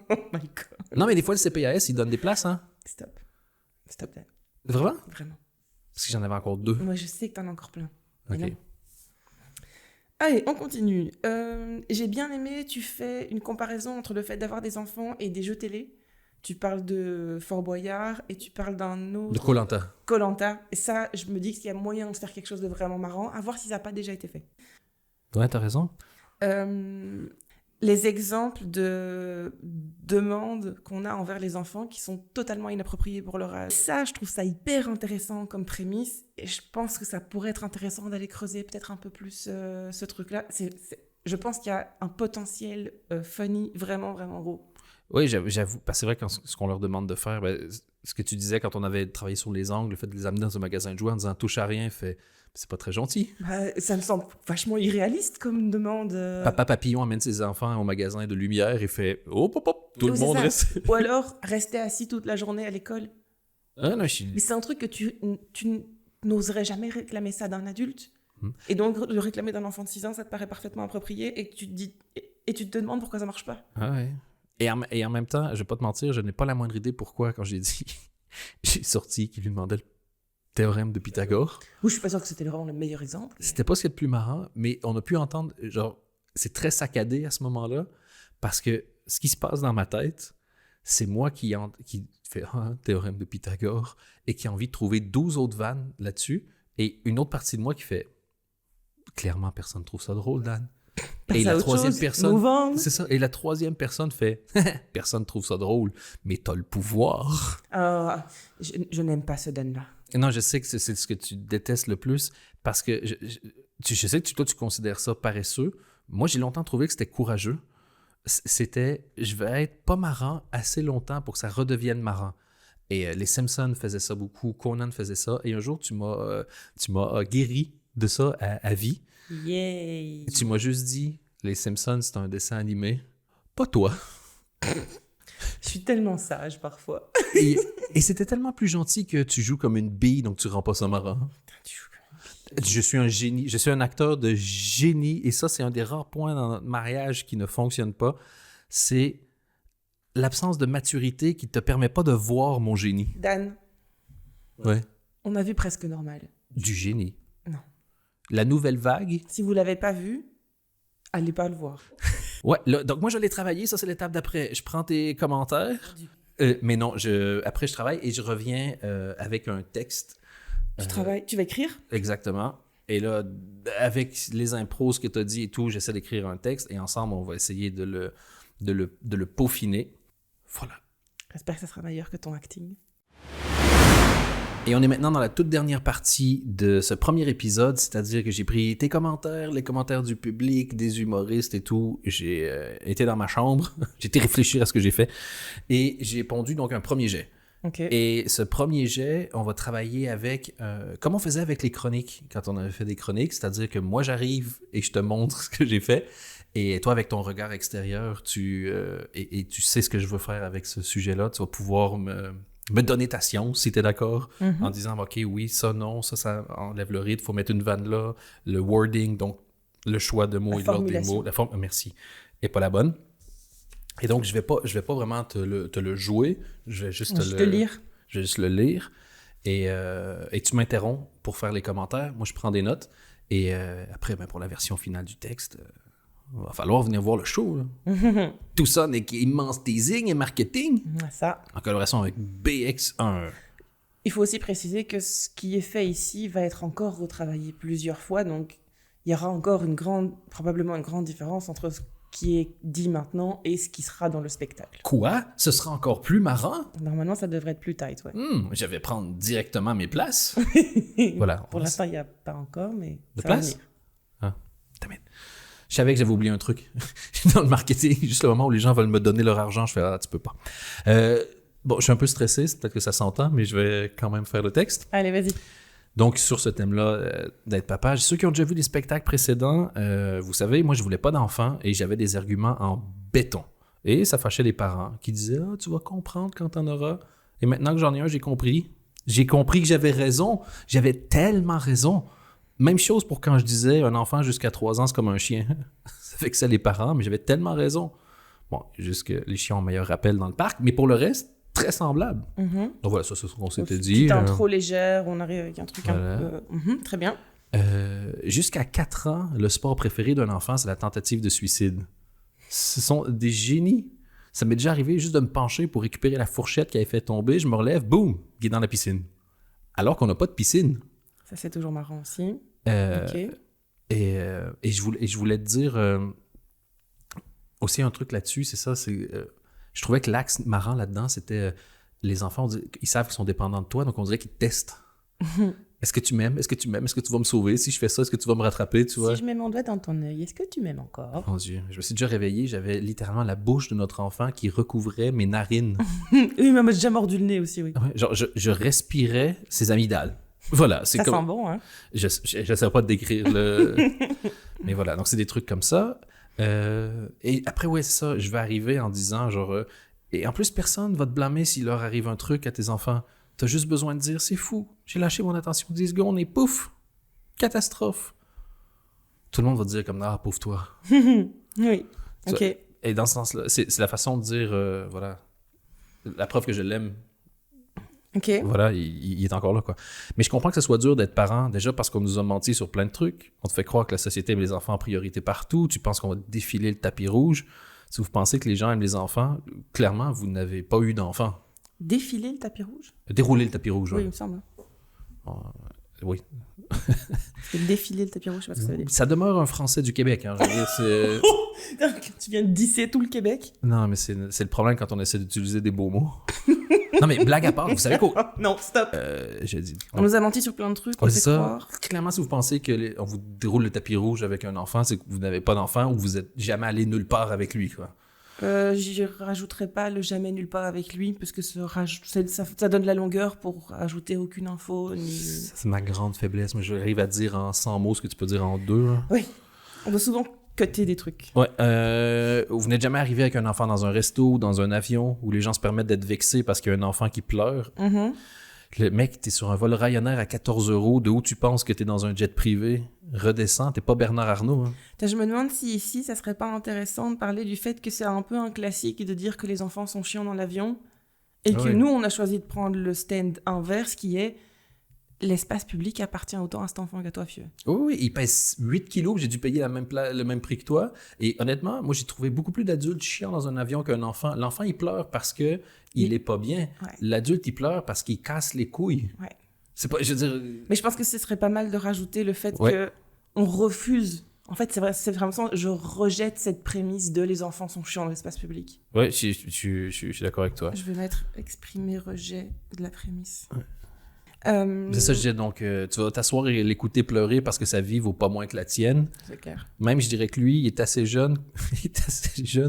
Oh my God. Non, mais des fois, le CPAS, ils donnent des places, hein. Stop that. Vraiment? Vraiment. Parce que j'en avais encore 2. Moi, je sais que t'en as encore plein. OK. Allez, on continue. J'ai bien aimé, tu fais une comparaison entre le fait d'avoir des enfants et des jeux télé. tu parles de Fort Boyard et tu parles d'un autre... De Koh-Lanta. Koh-Lanta. Et ça, je me dis qu'il y a moyen de faire quelque chose de vraiment marrant, à voir si ça n'a pas déjà été fait. Ouais, t'as raison. Les exemples de demandes qu'on a envers les enfants qui sont totalement inappropriées pour leur âge. Ça, je trouve ça hyper intéressant comme prémisse et je pense que ça pourrait être intéressant d'aller creuser peut-être un peu plus ce truc-là. Je pense qu'il y a un potentiel funny vraiment, vraiment gros. Oui, j'avoue. Parce que c'est vrai que ce qu'on leur demande de faire, ce que tu disais quand on avait travaillé sur les angles, le fait de les amener dans un magasin de jouets en disant « touche à rien », c'est pas très gentil. Ça me semble vachement irréaliste comme demande. Papa Papillon amène ses enfants au magasin de lumière et fait « hop, hop, hop », tout le monde reste. Ou alors, rester assis toute la journée à l'école. Ah, non, Mais c'est un truc que tu n'oserais jamais réclamer ça d'un adulte. Et donc, le réclamer d'un enfant de 6 ans, ça te paraît parfaitement approprié et tu te demandes pourquoi ça marche pas. Ah ouais. Et en même temps, je vais pas te mentir, je n'ai pas la moindre idée pourquoi, quand j'ai dit, j'ai sorti qu'il lui demandait le théorème de Pythagore. Oui, je suis pas sûr que c'était vraiment le meilleur exemple. C'était pas ce qui est le plus marrant, mais on a pu entendre, genre, c'est très saccadé à ce moment-là, parce que ce qui se passe dans ma tête, c'est moi qui fait un théorème de Pythagore et qui a envie de trouver 12 autres vannes là-dessus, et une autre partie de moi qui fait clairement, personne ne trouve ça drôle, Dan. Et la troisième personne, c'est ça. Et la troisième personne fait personne ne trouve ça drôle, mais t'as le pouvoir. Je n'aime pas ce Dan-là. Non, je sais que c'est ce que tu détestes le plus parce que je sais que toi, tu considères ça paresseux. Moi, j'ai longtemps trouvé que c'était courageux. C'était je vais être pas marrant assez longtemps pour que ça redevienne marrant. Et les Simpsons faisaient ça beaucoup, Conan faisait ça. Et un jour, tu m'as guéri de ça à vie. Yay! Tu m'as juste dit, les Simpsons, c'est un dessin animé. Pas toi. Je suis tellement sage parfois. et c'était tellement plus gentil que tu joues comme une bille, donc tu rends pas ça marrant. Je suis un génie. Je suis un acteur de génie. Et ça, c'est un des rares points dans notre mariage qui ne fonctionne pas. C'est l'absence de maturité qui te permet pas de voir mon génie. Dan. Ouais. On a vu Presque Normal. Du génie. Non. La nouvelle vague. Si vous l'avez pas vu, allez pas le voir. Ouais, là, donc moi je l'ai travaillé, ça c'est l'étape d'après. Je prends tes commentaires, mais non, après je travaille et je reviens avec un texte. Tu vas écrire? Exactement. Et là, avec les impros que tu as dit et tout, j'essaie d'écrire un texte et ensemble on va essayer de le peaufiner. Voilà. J'espère que ça sera meilleur que ton acting. Et on est maintenant dans la toute dernière partie de ce premier épisode, c'est-à-dire que j'ai pris tes commentaires, les commentaires du public, des humoristes et tout. J'ai été dans ma chambre, j'ai été réfléchir à ce que j'ai fait et j'ai pondu donc un premier jet. Okay. Et ce premier jet, on va travailler avec, comme on faisait avec les chroniques, quand on avait fait des chroniques, c'est-à-dire que moi j'arrive et je te montre ce que j'ai fait et toi avec ton regard extérieur, tu sais ce que je veux faire avec ce sujet-là, tu vas pouvoir me donner ta science, si tu es d'accord, en disant, OK, oui, ça, non, ça enlève le rythme, il faut mettre une vanne là, le wording, donc le choix de mots et l'ordre des mots, merci, est pas la bonne. Et donc, je vais pas vraiment te le jouer, je vais juste le lire. Je vais juste le lire, et tu m'interromps pour faire les commentaires, moi je prends des notes, et après, pour la version finale du texte... il va falloir venir voir le show. Tout ça n'est qu'immense teasing et marketing. Ça. En collaboration avec BX1. Il faut aussi préciser que ce qui est fait ici va être encore retravaillé plusieurs fois. Donc, il y aura encore probablement une grande différence entre ce qui est dit maintenant et ce qui sera dans le spectacle. Quoi? Ce sera encore plus marrant? Normalement, ça devrait être plus tight, ouais. Je vais prendre directement mes places. Voilà. Pour l'instant, il n'y a pas encore, mais de ça place? va venir. Damn it. Je savais que j'avais oublié un truc. Dans le marketing, juste le moment où les gens veulent me donner leur argent, je fais « tu peux pas ». Bon, je suis un peu stressé, c'est peut-être que ça s'entend, mais je vais quand même faire le texte. Allez, vas-y. Donc, sur ce thème-là, d'être papa, ceux qui ont déjà vu les spectacles précédents, vous savez, moi, je voulais pas d'enfant et j'avais des arguments en béton. Et ça fâchait les parents qui disaient « tu vas comprendre quand t'en auras ». Et maintenant que j'en ai un, j'ai compris. J'ai compris que j'avais raison. J'avais tellement raison. Même chose pour quand je disais un enfant jusqu'à 3 ans, c'est comme un chien. Ça fait que ça les parents, mais j'avais tellement raison. Bon, juste que les chiens ont meilleur rappel dans le parc, mais pour le reste, très semblable. Donc voilà, ça c'est ce qu'on s'était dit. Petite intro légère, on arrive avec un truc voilà. un peu... très bien. Jusqu'à 4 ans, le sport préféré d'un enfant, c'est la tentative de suicide. Ce sont des génies. Ça m'est déjà arrivé juste de me pencher pour récupérer la fourchette qui avait fait tomber. Je me relève, boum, il est dans la piscine. Alors qu'on n'a pas de piscine. Ça, c'est toujours marrant aussi. OK. OK. Et je voulais te dire aussi un truc là-dessus, c'est ça, je trouvais que l'axe marrant là-dedans, c'était les enfants, ils savent qu'ils sont dépendants de toi, donc on dirait qu'ils te testent. Est-ce que tu m'aimes? Est-ce que tu m'aimes? Est-ce que tu vas me sauver? Si je fais ça, est-ce que tu vas me rattraper? Tu vois? Si je mets mon doigt dans ton œil, est-ce que tu m'aimes encore? Mon Dieu, je me suis déjà réveillé, j'avais littéralement la bouche de notre enfant qui recouvrait mes narines. Oui, mais moi, j'ai déjà mordu le nez aussi, oui. Ouais, genre, je respirais ses amygdales. Voilà, c'est Ça comme... sent bon, hein? Je sais pas te décrire le... Mais voilà, donc c'est des trucs comme ça. Et après, ouais, c'est ça, je vais arriver en disant, genre... Et en plus, personne va te blâmer s'il leur arrive un truc à tes enfants. T'as juste besoin de dire, c'est fou, j'ai lâché mon attention 10 secondes et pouf, catastrophe. Tout le monde va te dire comme, ah, pauvre toi. Oui, OK. Et dans ce sens-là, c'est la façon de dire, voilà, la preuve que je l'aime. OK. Voilà, il est encore là, quoi. Mais je comprends que ce soit dur d'être parent, déjà parce qu'on nous a menti sur plein de trucs. On te fait croire que la société met les enfants en priorité partout. Tu penses qu'on va défiler le tapis rouge. Si vous pensez que les gens aiment les enfants, clairement, vous n'avez pas eu d'enfants. Défiler le tapis rouge? Dérouler le tapis rouge, Oui, ouais. il me semble. Oui. Défiler le tapis rouge, je sais pas ce que ça veut dire. Ça demeure un français du Québec, hein. Je veux dire, Tu viens de disser tout le Québec? Non, mais c'est le problème quand on essaie d'utiliser des beaux mots. Non, mais blague à part, vous savez quoi? Non, stop. J'ai dit... On nous a menti sur plein de trucs, on Ouais, fait c'est ça. croire. Clairement, si vous pensez qu'on vous déroule le tapis rouge avec un enfant, c'est que vous n'avez pas d'enfant ou vous êtes jamais allé nulle part avec lui, quoi. Je rajouterai pas le jamais nulle part avec lui, parce que ça donne de la longueur pour ajouter aucune info. Ça, c'est ma grande faiblesse. Mais j'arrive à dire en 100 mots ce que tu peux dire en 2. Hein. Oui, on doit souvent cutter des trucs. Ouais. Vous n'êtes jamais arrivé avec un enfant dans un resto ou dans un avion où les gens se permettent d'être vexés parce qu'il y a un enfant qui pleure. Mm-hmm. Le mec, t'es sur un vol Ryanair à 14 €, de où tu penses que t'es dans un jet privé. Redescends, t'es pas Bernard Arnault. Hein. Je me demande si ici, ça serait pas intéressant de parler du fait que c'est un peu un classique de dire que les enfants sont chiants dans l'avion et que oui. nous, on a choisi de prendre le stand inverse qui est l'espace public appartient autant à cet enfant qu'à toi, vieux. Oui, il pèse 8 kilos, j'ai dû payer le même prix que toi. Et honnêtement, moi, j'ai trouvé beaucoup plus d'adultes chiants dans un avion qu'un enfant. L'enfant, il pleure parce que il est pas bien. Ouais. L'adulte, il pleure parce qu'il casse les couilles. Ouais. C'est pas, je veux dire... Mais je pense que ce serait pas mal de rajouter le fait Ouais. que on refuse. En fait, c'est vraiment ça. Je rejette cette prémisse de les enfants sont chiants dans l'espace public. Ouais, je suis d'accord avec toi. Je vais mettre exprimer rejet de la prémisse. Ouais. C'est ça, je disais. Donc, tu vas t'asseoir et l'écouter pleurer parce que sa vie vaut pas moins que la tienne. C'est clair. Même, je dirais que lui, il est assez jeune,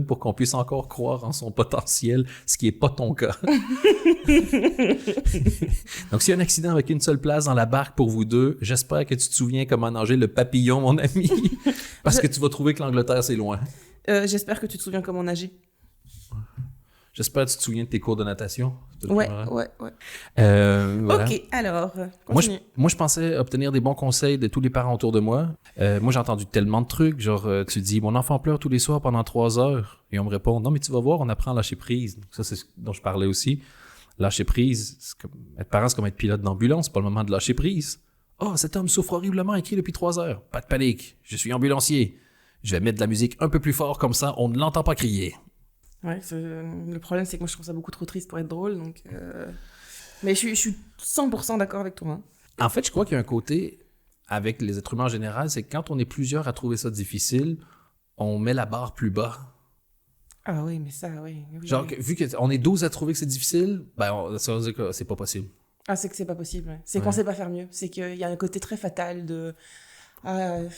pour qu'on puisse encore croire en son potentiel, ce qui est pas ton cas. Donc, s'il y a un accident avec une seule place dans la barque pour vous deux, j'espère que tu te souviens comment nager le papillon, mon ami, parce que tu vas trouver que l'Angleterre, c'est loin. J'espère que tu te souviens comment nager. J'espère que tu te souviens de tes cours de natation. Ouais. Voilà. Ok, alors, continue. Moi, je pensais obtenir des bons conseils de tous les parents autour de moi. Moi, j'ai entendu tellement de trucs, genre, tu dis, mon enfant pleure tous les soirs pendant 3 heures. Et on me répond, non, mais tu vas voir, on apprend à lâcher prise. Donc, ça, c'est ce dont je parlais aussi. Lâcher prise, être parent, c'est comme être pilote d'ambulance, c'est pas le moment de lâcher prise. Oh, cet homme souffre horriblement, écrit depuis 3 heures. Pas de panique, je suis ambulancier. Je vais mettre de la musique un peu plus fort, comme ça, on ne l'entend pas crier. Ouais, le problème, c'est que moi, je trouve ça beaucoup trop triste pour être drôle, donc... Mais je suis 100% d'accord avec toi. Hein. En fait, je crois qu'il y a un côté, avec les êtres humains en général, c'est que quand on est plusieurs à trouver ça difficile, on met la barre plus bas. Ah oui, mais ça, oui. Genre, vu qu'on est 12 à trouver que c'est difficile, ben, ça veut dire que c'est pas possible. Ah, c'est que c'est pas possible, ouais. C'est qu'on sait pas faire mieux. C'est qu'il y a un côté très fatal de...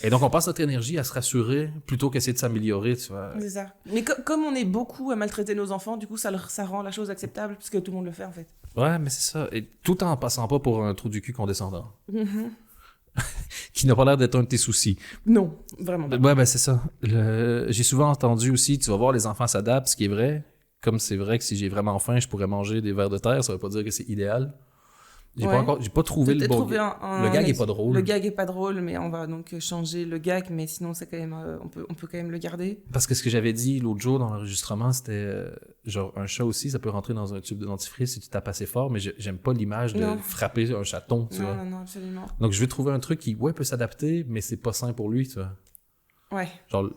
Et donc, on passe notre énergie à se rassurer plutôt qu'essayer de s'améliorer, tu vois. C'est ça. Mais comme on est beaucoup à maltraiter nos enfants, du coup, ça rend la chose acceptable, parce que tout le monde le fait, en fait. Ouais, mais c'est ça. Et tout en passant pas pour un trou du cul condescendant. Mm-hmm. Qui n'a pas l'air d'être un de tes soucis. Non, vraiment pas. Ouais, ben c'est ça. J'ai souvent entendu aussi, tu vas voir, les enfants s'adaptent, ce qui est vrai. Comme c'est vrai que si j'ai vraiment faim, je pourrais manger des vers de terre, ça veut pas dire que c'est idéal. J'ai pas trouvé le bon gag. Le gag est pas drôle. Le gag est pas drôle, mais on va donc changer le gag, mais sinon c'est quand même on peut quand même le garder. Parce que ce que j'avais dit l'autre jour dans l'enregistrement, c'était genre un chat aussi, ça peut rentrer dans un tube de dentifrice si tu tapes assez fort, mais j'aime pas l'image de frapper un chaton, tu vois. Non, absolument. Donc je vais trouver un truc qui peut s'adapter, mais c'est pas sain pour lui, tu vois. Ouais. Genre,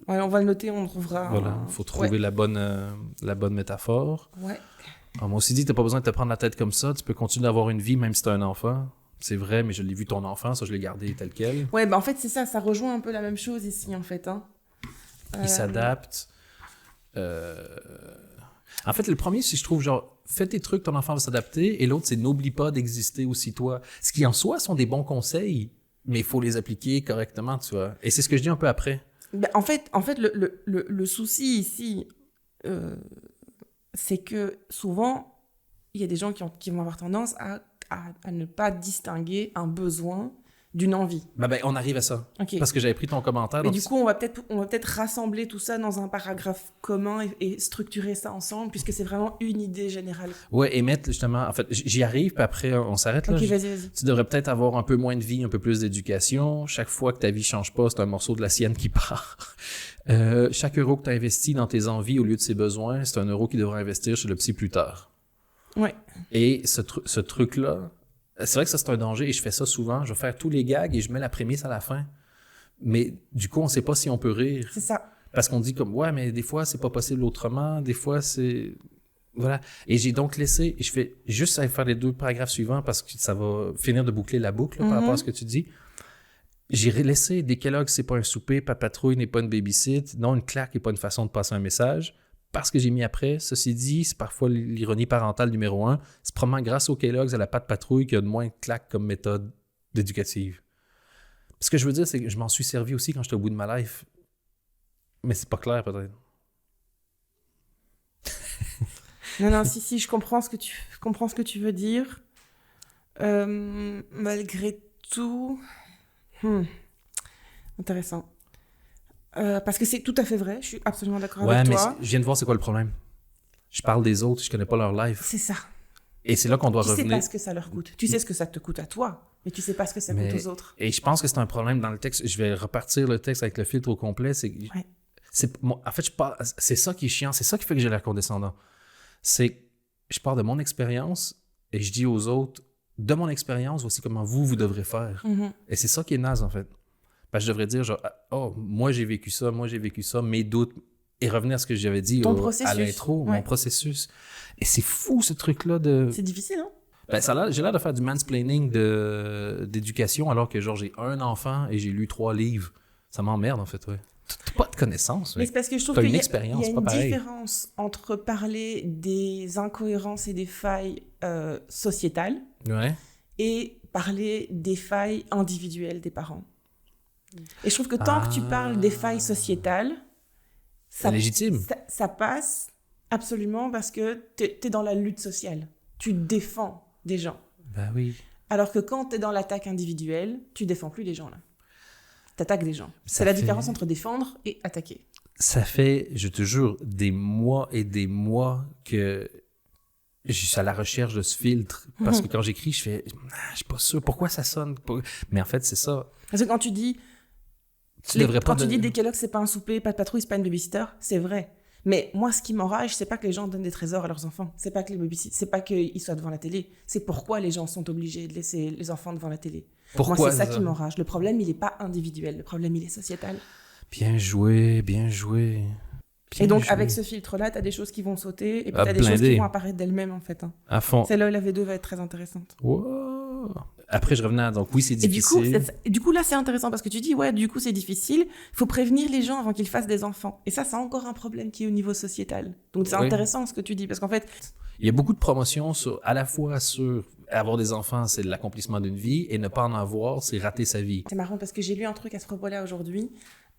Ouais, on va le noter, on le trouvera. voilà, faut trouver la bonne métaphore. Ouais. On m'a aussi dit, t'as pas besoin de te prendre la tête comme ça, tu peux continuer d'avoir une vie même si t'as un enfant. C'est vrai, mais je l'ai vu ton enfant, ça je l'ai gardé tel quel. Ouais, en fait, c'est ça rejoint un peu la même chose ici, en fait. Hein. Il s'adapte. En fait, le premier, c'est je trouve, genre, fais tes trucs, ton enfant va s'adapter, et l'autre, c'est n'oublie pas d'exister aussi toi. Ce qui en soi sont des bons conseils, mais il faut les appliquer correctement, tu vois. Et c'est ce que je dis un peu après. En fait le souci ici, c'est que souvent, il y a des gens qui vont avoir tendance à ne pas distinguer un besoin d'une envie. Ben, on arrive à ça. Ok. Parce que j'avais pris ton commentaire. Et donc du coup, on va peut-être rassembler tout ça dans un paragraphe commun et structurer ça ensemble, puisque c'est vraiment une idée générale. Ouais, et mettre justement, en fait, j'y arrive, puis après, on s'arrête là. Ok, vas-y. Tu devrais peut-être avoir un peu moins de vie, un peu plus d'éducation. Chaque fois que ta vie change pas, c'est un morceau de la sienne qui part. Chaque euro que tu as investi dans tes envies au lieu de ses besoins, c'est un euro qui devra investir chez le psy plus tard. Ouais. Et ce truc-là, c'est vrai que ça, c'est un danger, et je fais ça souvent. Je vais faire tous les gags et je mets la prémisse à la fin. Mais du coup, on sait pas si on peut rire. C'est ça. Parce qu'on dit comme, ouais, mais des fois, c'est pas possible autrement. Des fois, c'est... Voilà. Et j'ai donc laissé... Je vais juste faire les 2 paragraphes suivants parce que ça va finir de boucler la boucle là, par rapport à ce que tu dis. J'ai laissé des Kellogg's, c'est pas un souper, Patrouille n'est pas une babysit, non, une claque n'est pas une façon de passer un message. Parce que j'ai mis après, ceci dit, c'est parfois l'ironie parentale numéro 1. C'est probablement grâce aux Kellogg's à la pâte Patrouille qu'il y a de moins de claques comme méthode éducative. Ce que je veux dire, c'est que je m'en suis servi aussi quand j'étais au bout de ma life. Mais c'est pas clair, peut-être. Non, si, je comprends ce que tu veux dire. Malgré tout... Intéressant. Parce que c'est tout à fait vrai, je suis absolument d'accord avec toi. Ouais, mais je viens de voir c'est quoi le problème. Je parle des autres, je connais pas leur life. C'est ça. Et c'est là qu'on doit Tu revenir. sais pas ce que ça leur coûte. Tu sais ce que ça te coûte à toi, mais tu sais pas ce que ça coûte aux autres. Et je pense que c'est un problème dans le texte. Je vais repartir le texte avec le filtre au complet. En fait, c'est ça qui est chiant. C'est ça qui fait que j'ai l'air condescendant. C'est je pars de mon expérience et je dis aux autres, de mon expérience, voici comment vous devrez faire. Mm-hmm. Et c'est ça qui est naze, en fait. Parce que je devrais dire, genre, oh, moi j'ai vécu ça, mes doutes, et revenir à ce que j'avais dit à l'intro, mon processus. Et c'est fou, ce truc-là de... C'est difficile, hein? Ben, j'ai l'air de faire du mansplaining d'éducation, alors que, genre, j'ai un enfant et j'ai lu 3 livres. Ça m'emmerde, en fait, ouais. T'as pas de connaissances. Mais c'est parce que je trouve qu'il y a une différence entre parler des incohérences et des failles sociétales et parler des failles individuelles des parents. Et je trouve que tant que tu parles des failles sociétales, c'est légitime. Ça passe absolument parce que t'es dans la lutte sociale. Tu défends des gens. Ben oui. Alors que quand t'es dans l'attaque individuelle, tu défends plus les gens, là. T'attaques des gens. C'est la différence entre défendre et attaquer. Ça fait, je te jure, des mois et des mois que je suis à la recherche de ce filtre. Parce que quand j'écris, je fais, je suis pas sûr. Pourquoi ça sonne? Mais en fait, c'est ça. Parce que quand tu dis... tu dis des Kellogg's, c'est pas un souper, pas de patrouille, c'est pas une babysitter, c'est vrai. Mais moi, ce qui m'enrage, c'est pas que les gens donnent des trésors à leurs enfants. C'est pas que c'est pas qu'ils soient devant la télé. C'est pourquoi les gens sont obligés de laisser les enfants devant la télé. Pourquoi? Moi, c'est ça qui m'enrage. Le problème, il est pas individuel. Le problème, il est sociétal. Bien joué, bien joué. Et donc, avec ce filtre-là, t'as des choses qui vont sauter et puis t'as des choses qui vont apparaître d'elles-mêmes, en fait. Hein. À fond. Celle-là, la V2 va être très intéressante. Wow. Après, je revenais donc oui, c'est difficile. Et du coup, là, c'est intéressant parce que tu dis, ouais, du coup, c'est difficile. Il faut prévenir les gens avant qu'ils fassent des enfants. Et ça, c'est encore un problème qui est au niveau sociétal. Donc, c'est intéressant ce que tu dis parce qu'en fait... Il y a beaucoup de promotions à la fois sur avoir des enfants, c'est l'accomplissement d'une vie, et ne pas en avoir, c'est rater sa vie. C'est marrant parce que j'ai lu un truc à ce propos-là aujourd'hui.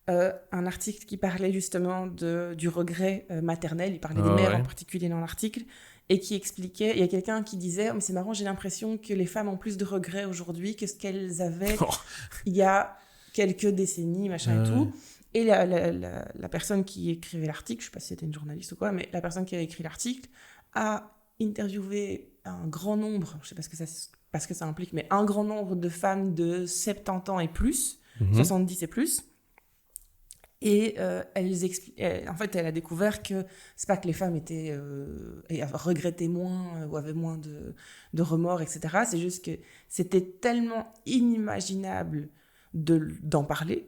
Un article qui parlait justement du regret maternel. Il parlait des mères en particulier dans l'article. Et qui expliquait, il y a quelqu'un qui disait, mais c'est marrant, j'ai l'impression que les femmes ont plus de regrets aujourd'hui que ce qu'elles avaient il y a quelques décennies, machin et tout. Et la personne qui écrivait l'article, je sais pas si c'était une journaliste ou quoi, mais la personne qui a écrit l'article a interviewé un grand nombre, je sais pas ce que ça implique, mais un grand nombre de femmes de 70 ans et plus, 70 et plus. Et en fait, elle a découvert que c'est pas que les femmes regrettaient moins ou avaient moins de remords, etc. C'est juste que c'était tellement inimaginable d'en parler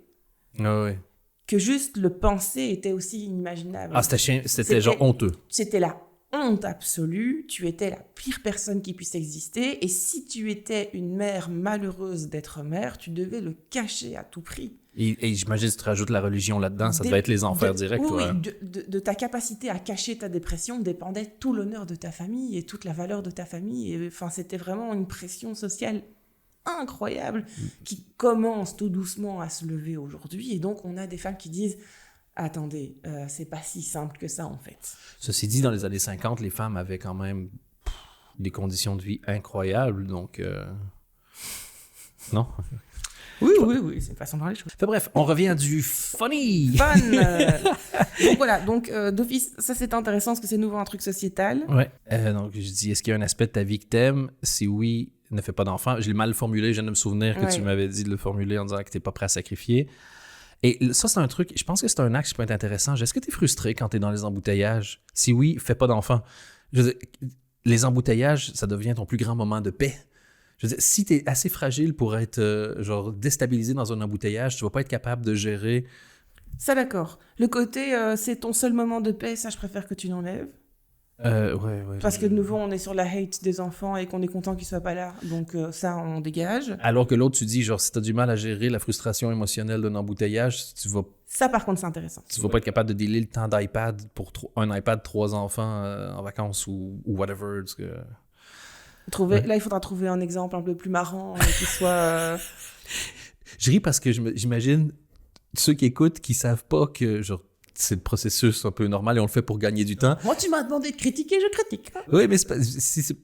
que juste le penser était aussi inimaginable. Ah, c'était genre honteux. C'était la honte absolue, tu étais la pire personne qui puisse exister, et si tu étais une mère malheureuse d'être mère, tu devais le cacher à tout prix. Et j'imagine que tu rajoutes la religion là-dedans, ça devait être les enfers directs. Oui, ouais. de ta capacité à cacher ta dépression dépendait tout l'honneur de ta famille et toute la valeur de ta famille. Et, enfin, c'était vraiment une pression sociale incroyable qui commence tout doucement à se lever aujourd'hui. Et donc, on a des femmes qui disent « Attendez, c'est pas si simple que ça, en fait. » Ceci dit, dans les années 50, les femmes avaient quand même des conditions de vie incroyables, donc... Non? Oui, c'est une façon de voir les choses. Enfin, bref, on revient du funny! Fun! Donc voilà, d'office, ça c'est intéressant parce que c'est nouveau un truc sociétal. Ouais. Donc, je dis, est-ce qu'il y a un aspect de ta vie que t'aimes? Si oui, ne fais pas d'enfant. Je l'ai mal formulé, je viens de me souvenir que tu m'avais dit de le formuler en disant que t'es pas prêt à sacrifier. Et ça, c'est un truc, je pense que c'est un axe qui peut être intéressant. Est-ce que t'es frustré quand t'es dans les embouteillages? Si oui, fais pas d'enfant. Je veux dire, les embouteillages, ça devient ton plus grand moment de paix. Je veux dire, si t'es assez fragile pour être genre déstabilisé dans un embouteillage, tu vas pas être capable de gérer. Ça, d'accord. Le côté, c'est ton seul moment de paix, ça, je préfère que tu l'enlèves. Ouais. Parce que de nouveau, on est sur la hate des enfants et qu'on est content qu'ils soient pas là. Donc ça, on dégage. Alors que l'autre, tu dis, genre, si t'as du mal à gérer la frustration émotionnelle d'un embouteillage, tu vas Ça, par contre, c'est intéressant. Tu vas pas être capable de dealer le temps d'iPad pour un iPad 3 enfants en vacances ou whatever. Là, il faudra trouver un exemple un peu plus marrant qui soit... Je ris parce que j'imagine ceux qui écoutent qui savent pas que genre c'est le processus un peu normal et on le fait pour gagner du temps. Moi, tu m'as demandé de critiquer, je critique. Oui, mais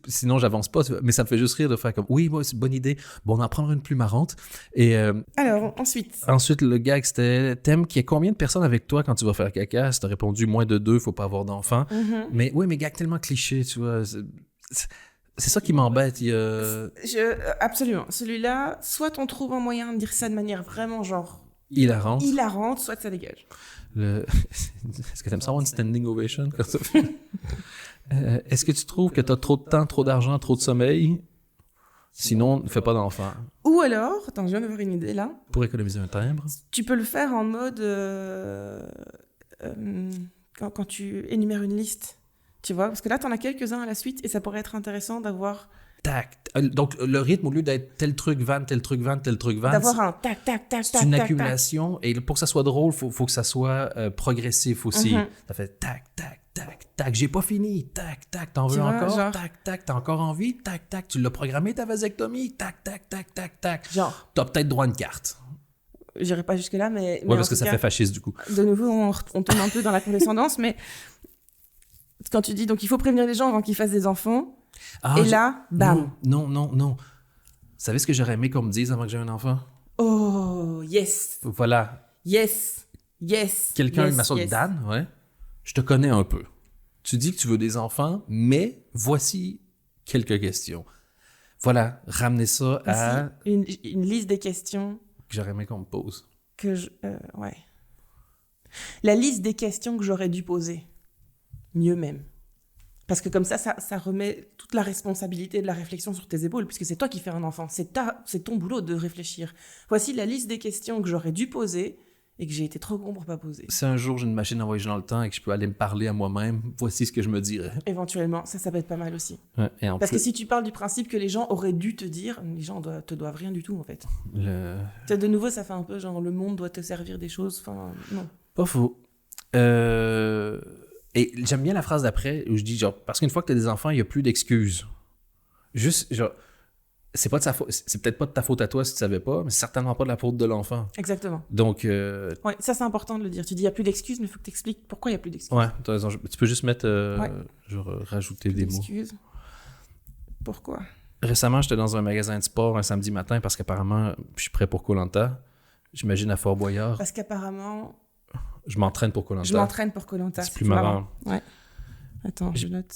sinon j'avance pas. Mais ça me fait juste rire de faire comme oui, moi c'est une bonne idée. Bon, on en prendra une plus marrante. Et alors, ensuite, le gag c'était t'aimes qu'il y ait combien de personnes avec toi quand tu vas faire caca? Si t'as répondu moins de 2, faut pas avoir d'enfants. Mm-hmm. Mais oui, mais gag tellement cliché, tu vois. C'est ça qui m'embête. Absolument. Celui-là, soit on trouve un moyen de dire ça de manière vraiment genre hilarante, soit ça dégage. Est-ce que tu aimes ça avoir une standing ovation quand ça fait? Est-ce que tu trouves que tu as trop de temps, trop d'argent, trop de sommeil? Sinon, ne fais pas d'enfant. Ou alors, attends, je viens d'avoir une idée là. Pour économiser un timbre. Tu peux le faire en mode quand tu énumères une liste. Tu vois, parce que là, tu en as quelques-uns à la suite et ça pourrait être intéressant d'avoir... Tac. Donc, le rythme, au lieu d'être tel truc, van, tel truc, van, tel truc, van... D'avoir un tac, tac, tac, c'est une accumulation. Et pour que ça soit drôle, faut que ça soit progressif aussi. Mm-hmm. Ça fait tac, tac, tac, tac. J'ai pas fini. Tac, tac. T'en veux encore? Genre... Tac, tac. T'as encore envie? Tac, tac. Tu l'as programmé ta vasectomie? Tac, tac, tac, tac, tac. Genre... T'as peut-être droit à une carte. J'irai pas jusque-là, mais... Ouais, parce que ça fait fasciste, du coup. De nouveau, on tombe un peu dans la condescendance, mais... Quand tu dis, donc il faut prévenir les gens avant qu'ils fassent des enfants, et là, bam. Non. Vous savez ce que j'aurais aimé qu'on me dise avant que j'ai un enfant? Oh, yes. Voilà. Yes. Quelqu'un m'assure Dan, ouais. Je te connais un peu. Tu dis que tu veux des enfants, mais voici quelques questions. Voilà, ramenez ça à... Une liste des questions... Que j'aurais aimé qu'on me pose. Ouais. La liste des questions que j'aurais dû poser. Mieux même. Parce que comme ça remet toute la responsabilité de la réflexion sur tes épaules, puisque c'est toi qui fais un enfant. C'est ton boulot de réfléchir. Voici la liste des questions que j'aurais dû poser et que j'ai été trop con pour pas poser. Si un jour j'ai une machine à voyager dans le temps et que je peux aller me parler à moi-même, voici ce que je me dirais. Éventuellement, ça peut être pas mal aussi. Ouais, Parce que si tu parles du principe que les gens auraient dû te dire, les gens te doivent rien du tout, en fait. De nouveau, ça fait un peu genre, le monde doit te servir des choses, enfin, non. Pas faux. Et j'aime bien la phrase d'après où je dis genre parce qu'une fois que tu as des enfants, il n'y a plus d'excuses. Juste genre c'est peut-être pas de ta faute à toi si tu savais pas, mais c'est certainement pas de la faute de l'enfant. Exactement. Donc ouais, ça c'est important de le dire. Tu dis il y a plus d'excuses, mais il faut que tu expliques pourquoi il y a plus d'excuses. Ouais, tu as raison. Tu peux juste mettre genre rajouter des mots. Excuses. Pourquoi? Récemment, j'étais dans un magasin de sport un samedi matin parce qu'apparemment je suis prêt pour Koh-Lanta. J'imagine à Fort Boyard. Parce qu'apparemment je m'entraîne pour Koh-Lanta. C'est plus marrant. Ouais. Attends, je note.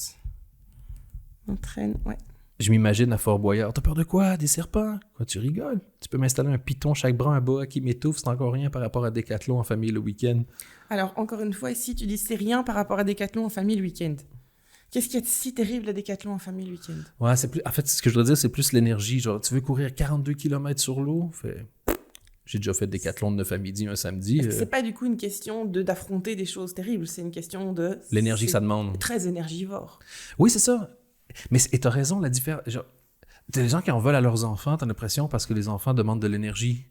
M'entraîne, ouais. Je m'imagine à Fort Boyard. T'as peur de quoi? Des serpents? Quoi, tu rigoles? Tu peux m'installer un python chaque bras, un boa qui m'étouffe, c'est encore rien par rapport à Décathlon en famille le week-end. Alors, encore une fois, ici, tu dis c'est rien par rapport à Décathlon en famille le week-end. Qu'est-ce qu'il y a de si terrible à Décathlon en famille le week-end? Ouais, c'est plus... En fait, ce que je dois dire, c'est plus l'énergie. Genre, tu veux courir 42 km sur l'eau? J'ai déjà fait des décathlon de 9 à midi un samedi. Est-ce que c'est pas du coup une question d'affronter des choses terribles, c'est une question de... L'énergie que ça demande. C'est très énergivore. Oui, c'est ça. Mais t'as raison, la différence... T'as des gens qui en veulent à leurs enfants, t'as l'impression, parce que les enfants demandent de l'énergie.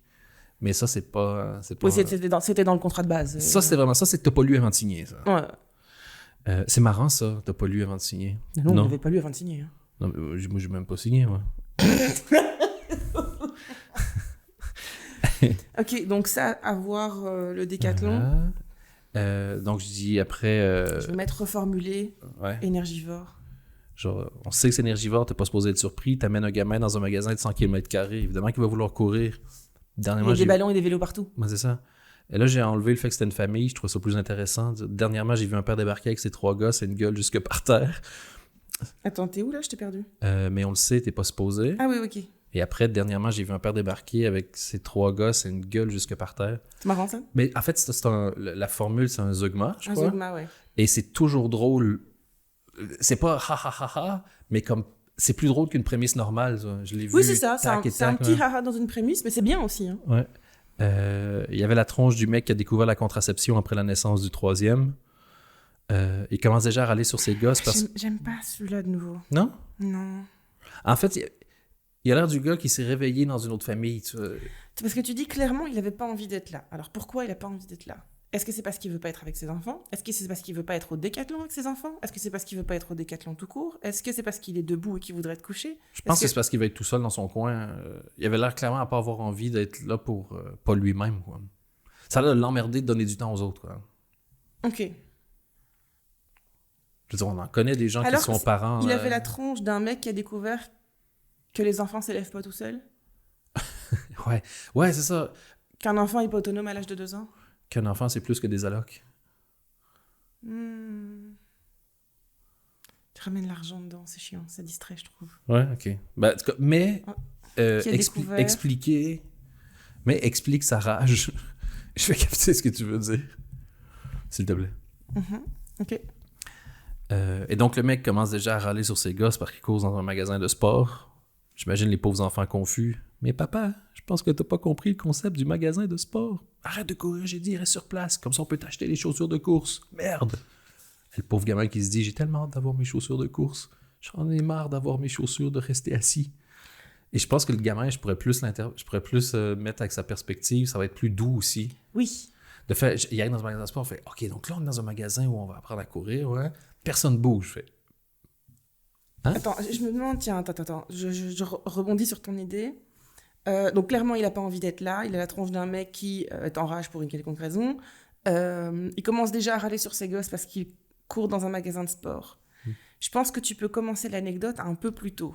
Mais ça, c'est pas... Oui, c'était dans le contrat de base. Ça, c'est vraiment ça, c'est que t'as pas lu avant de signer, ça. Ouais. C'est marrant, ça, t'as pas lu avant de signer. Non, on n'avait pas lu avant de signer. Hein. Non, mais moi, j'ai même pas signé, moi. Ok, donc ça, avoir le décathlon. Donc, je dis après... Je vais mettre reformulé, Ouais. énergivore. Genre, on sait que c'est énergivore, t'es pas supposé être surpris. T'amènes un gamin dans un magasin de 100 km², évidemment qu'il va vouloir courir. Il y Dernièrement, a des ballons et des vélos partout. Ouais, c'est ça. Et là, j'ai enlevé le fait que c'était une famille. Je trouve ça plus intéressant. Dernièrement, j'ai vu un père débarquer avec ses 3 gosses et une gueule jusque par terre. Attends, t'es où là? Je t'ai perdu. Mais on le sait, t'es pas supposé. Ah oui, ok. Et après, dernièrement, j'ai vu un père débarquer avec ses 3 gosses et une gueule jusque par terre. C'est marrant ça? Mais en fait, la formule, c'est un zeugma, je crois. Un zeugma, ouais. Et c'est toujours drôle. C'est pas ha ha ha ha, mais comme c'est plus drôle qu'une prémisse normale. Ça. Je l'ai vu. Oui, c'est ça. C'est un tac, petit haha dans une prémisse, mais c'est bien aussi. Hein. Ouais. Il y avait la tronche du mec qui a découvert la contraception après la naissance du 3e. Il commence déjà à râler sur ses gosses parce... J'aime pas celui-là de nouveau. Non? Non. En fait, il a l'air du gars qui s'est réveillé dans une autre famille. Tu vois. C'est parce que tu dis clairement il avait pas envie d'être là. Alors pourquoi il a pas envie d'être là? Est-ce que c'est parce qu'il veut pas être avec ses enfants? Est-ce que c'est parce qu'il veut pas être au décathlon avec ses enfants? Est-ce que c'est parce qu'il veut pas être au décathlon tout court? Est-ce que c'est parce qu'il est debout et qu'il voudrait être couché? Je pense que c'est parce qu'il va être tout seul dans son coin. Il avait l'air clairement à pas avoir envie d'être là pour pas lui-même. Quoi. Ça a l'air de l'emmerder de donner du temps aux autres. Quoi. Ok. Je veux dire, on en connaît des gens Alors, qui sont parents. Il avait la tronche d'un mec qui a découvert que les enfants s'élèvent pas tout seuls. Ouais, c'est ça. Qu'un enfant est pas autonome à l'âge de 2 ans. Qu'un enfant, c'est plus que des allocs. Tu ramènes l'argent dedans, c'est chiant, ça distrait, je trouve. Ouais, ok. Ben, en tout cas, mais Qui a découvert. explique sa rage. Je vais capter ce que tu veux dire. S'il te plaît. Ok. Et donc, le mec commence déjà à râler sur ses gosses parce qu'il court dans un magasin de sport. J'imagine les pauvres enfants confus. Mais papa, je pense que t'as pas compris le concept du magasin de sport. Arrête de courir, j'ai dit, reste sur place. Comme ça, on peut t'acheter les chaussures de course. Merde! Et le pauvre gamin qui se dit, j'ai tellement hâte d'avoir mes chaussures de course. J'en ai marre d'avoir mes chaussures, de rester assis. Et je pense que le gamin, je pourrais plus mettre avec sa perspective. Ça va être plus doux aussi. Oui. De fait, il arrive dans un magasin de sport, on fait, OK, donc là, on est dans un magasin où on va apprendre à courir, ouais. Personne bouge, fait. Hein? Attends, je me demande, tiens, attends. Je rebondis sur ton idée. Donc clairement, il n'a pas envie d'être là. Il a la tronche d'un mec qui est en rage pour une quelconque raison. Il commence déjà à râler sur ses gosses parce qu'il court dans un magasin de sport. Je pense que tu peux commencer l'anecdote un peu plus tôt.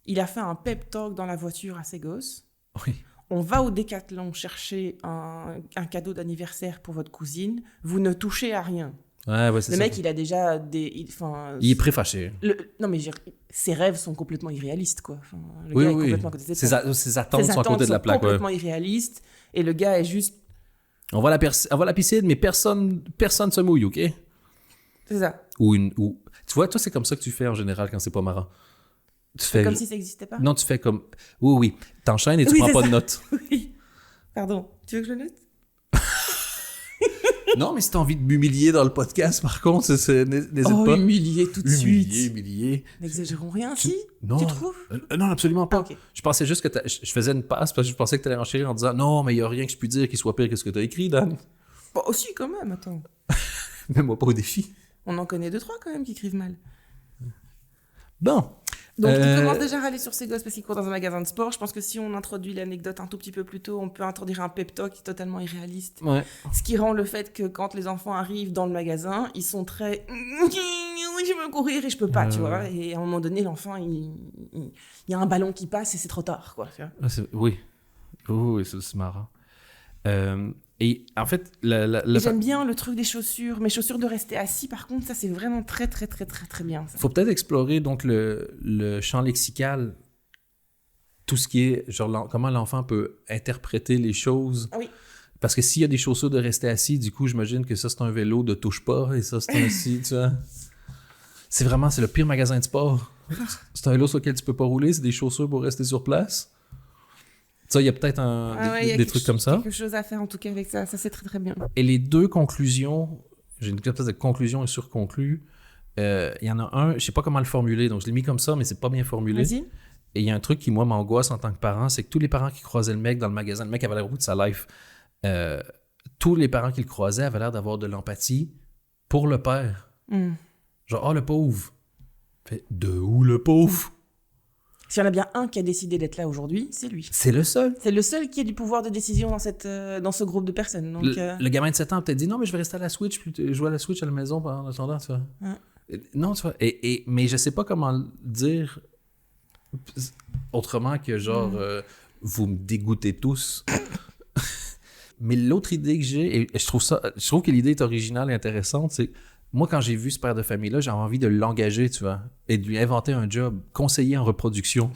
Il a fait un pep talk dans la voiture à ses gosses. Oui. On va au Décathlon chercher un cadeau d'anniversaire pour votre cousine. Vous ne touchez à rien. Ouais, c'est Le ça. mec, il a déjà Il est préfâché. Non, mais ses rêves sont complètement irréalistes, quoi. Enfin, le Oui, gars est oui. complètement à côté de ses pompes. Ses attentes sont à côté de la plaque. Ses attentes sont complètement irréalistes. Et le gars est juste... On va à la piscine, mais personne se mouille, OK? C'est ça. Tu vois, toi, c'est comme ça que tu fais en général quand c'est pas marrant. Tu fais... Comme si ça n'existait pas. Non, tu fais comme... Oui. T'enchaînes et tu prends pas de notes. Oui. Pardon. Tu veux que je le note? Non, mais si t'as envie de m'humilier dans le podcast, par contre, n'hésite pas. Humilier tout de suite. Humilier. N'exagérons rien, si? Non. Tu trouves? Non, absolument pas. Ah, ok. Je pensais juste que je faisais une passe parce que je pensais que t'allais enchérir en disant non, mais il y a rien que je puis dire qui soit pire que ce que t'as écrit, Dan. Bon, aussi, quand même, attends. Mets-moi pas au défi. On en connaît 2-3 quand même qui écrivent mal. Bon. Donc, il commence déjà à râler sur ses gosses parce qu'il court dans un magasin de sport. Je pense que si on introduit l'anecdote un tout petit peu plus tôt, on peut introduire un pep talk qui est totalement irréaliste. Ouais. Ce qui rend le fait que quand les enfants arrivent dans le magasin, ils sont très... Oui, je veux courir et je peux pas, tu vois. Et à un moment donné, l'enfant, il y a un ballon qui passe et c'est trop tard, quoi. Tu vois. Oui, c'est marrant. Et en fait, j'aime bien le truc des chaussures. Mes chaussures de rester assis, par contre, ça, c'est vraiment très, très, très, très, très bien. Il faut peut-être explorer donc le champ lexical, tout ce qui est, genre, comment l'enfant peut interpréter les choses. Oui. Parce que s'il y a des chaussures de rester assis, du coup, j'imagine que ça, c'est un vélo de touche pas, et ça, c'est un si, tu vois. C'est le pire magasin de sport. C'est un vélo sur lequel tu peux pas rouler, c'est des chaussures pour rester sur place. Ça, il y a peut-être il y a des trucs comme ça. Quelque chose à faire en tout cas avec ça. Ça, c'est très très bien. Et les deux conclusions, j'ai une espèce de conclusion et surconclus. Il y en a un, je sais pas comment le formuler, donc je l'ai mis comme ça, mais c'est pas bien formulé. Vas-y. Et il y a un truc qui, moi, m'angoisse en tant que parent, c'est que tous les parents qui croisaient le mec dans le magasin, le mec avait l'air au bout de sa life, tous les parents qui le croisaient avaient l'air d'avoir de l'empathie pour le père. Genre, oh, le pauvre. Fait, de où le pauvre? S'il y en a bien un qui a décidé d'être là aujourd'hui, c'est lui. C'est le seul. C'est le seul qui a du pouvoir de décision dans ce groupe de personnes. Donc, le gamin de 7 ans a peut-être dit non, mais je vais rester à la Switch, puis jouer à la Switch à la maison pendant attendant, tu vois. Non, tu vois. Mais je sais pas comment le dire autrement que genre, vous me dégoûtez tous. Mais l'autre idée que j'ai, et je trouve que l'idée est originale et intéressante, c'est moi, quand j'ai vu ce père de famille-là, j'avais envie de l'engager, tu vois, et de lui inventer un job, conseiller en reproduction.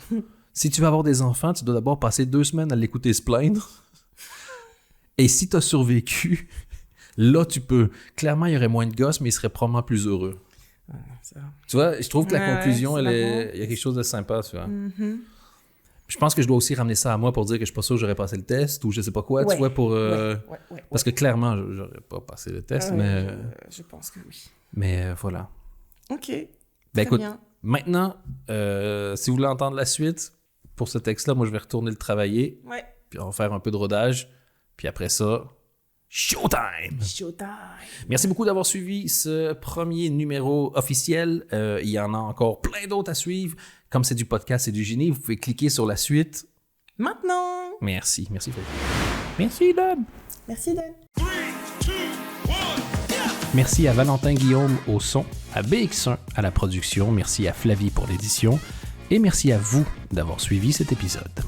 Si tu veux avoir des enfants, tu dois d'abord passer 2 semaines à l'écouter se plaindre. Et si tu as survécu, là, tu peux. Clairement, il y aurait moins de gosses, mais il serait probablement plus heureux. Tu vois, je trouve que la conclusion, il y a quelque chose de sympa, tu vois. Je pense que je dois aussi ramener ça à moi pour dire que je suis pas sûr que j'aurais passé le test ou je sais pas quoi, tu vois, pour... parce que clairement, j'aurais pas passé le test, mais... Je pense que oui. Mais voilà. OK. Ben écoute, bien. maintenant, si vous voulez entendre la suite, pour ce texte-là, moi, je vais retourner le travailler. Ouais. Puis on va faire un peu de rodage. Puis après ça, showtime! Showtime! Merci beaucoup d'avoir suivi ce premier numéro officiel. Il y en a encore plein d'autres à suivre. Comme c'est du podcast et du génie, vous pouvez cliquer sur la suite. Maintenant! Merci. Merci, Fred. Merci, Dom. Merci, Dan. 3, 2, 1, Merci à Valentin Guillaume au son, à BX1 à la production, merci à Flavie pour l'édition et merci à vous d'avoir suivi cet épisode.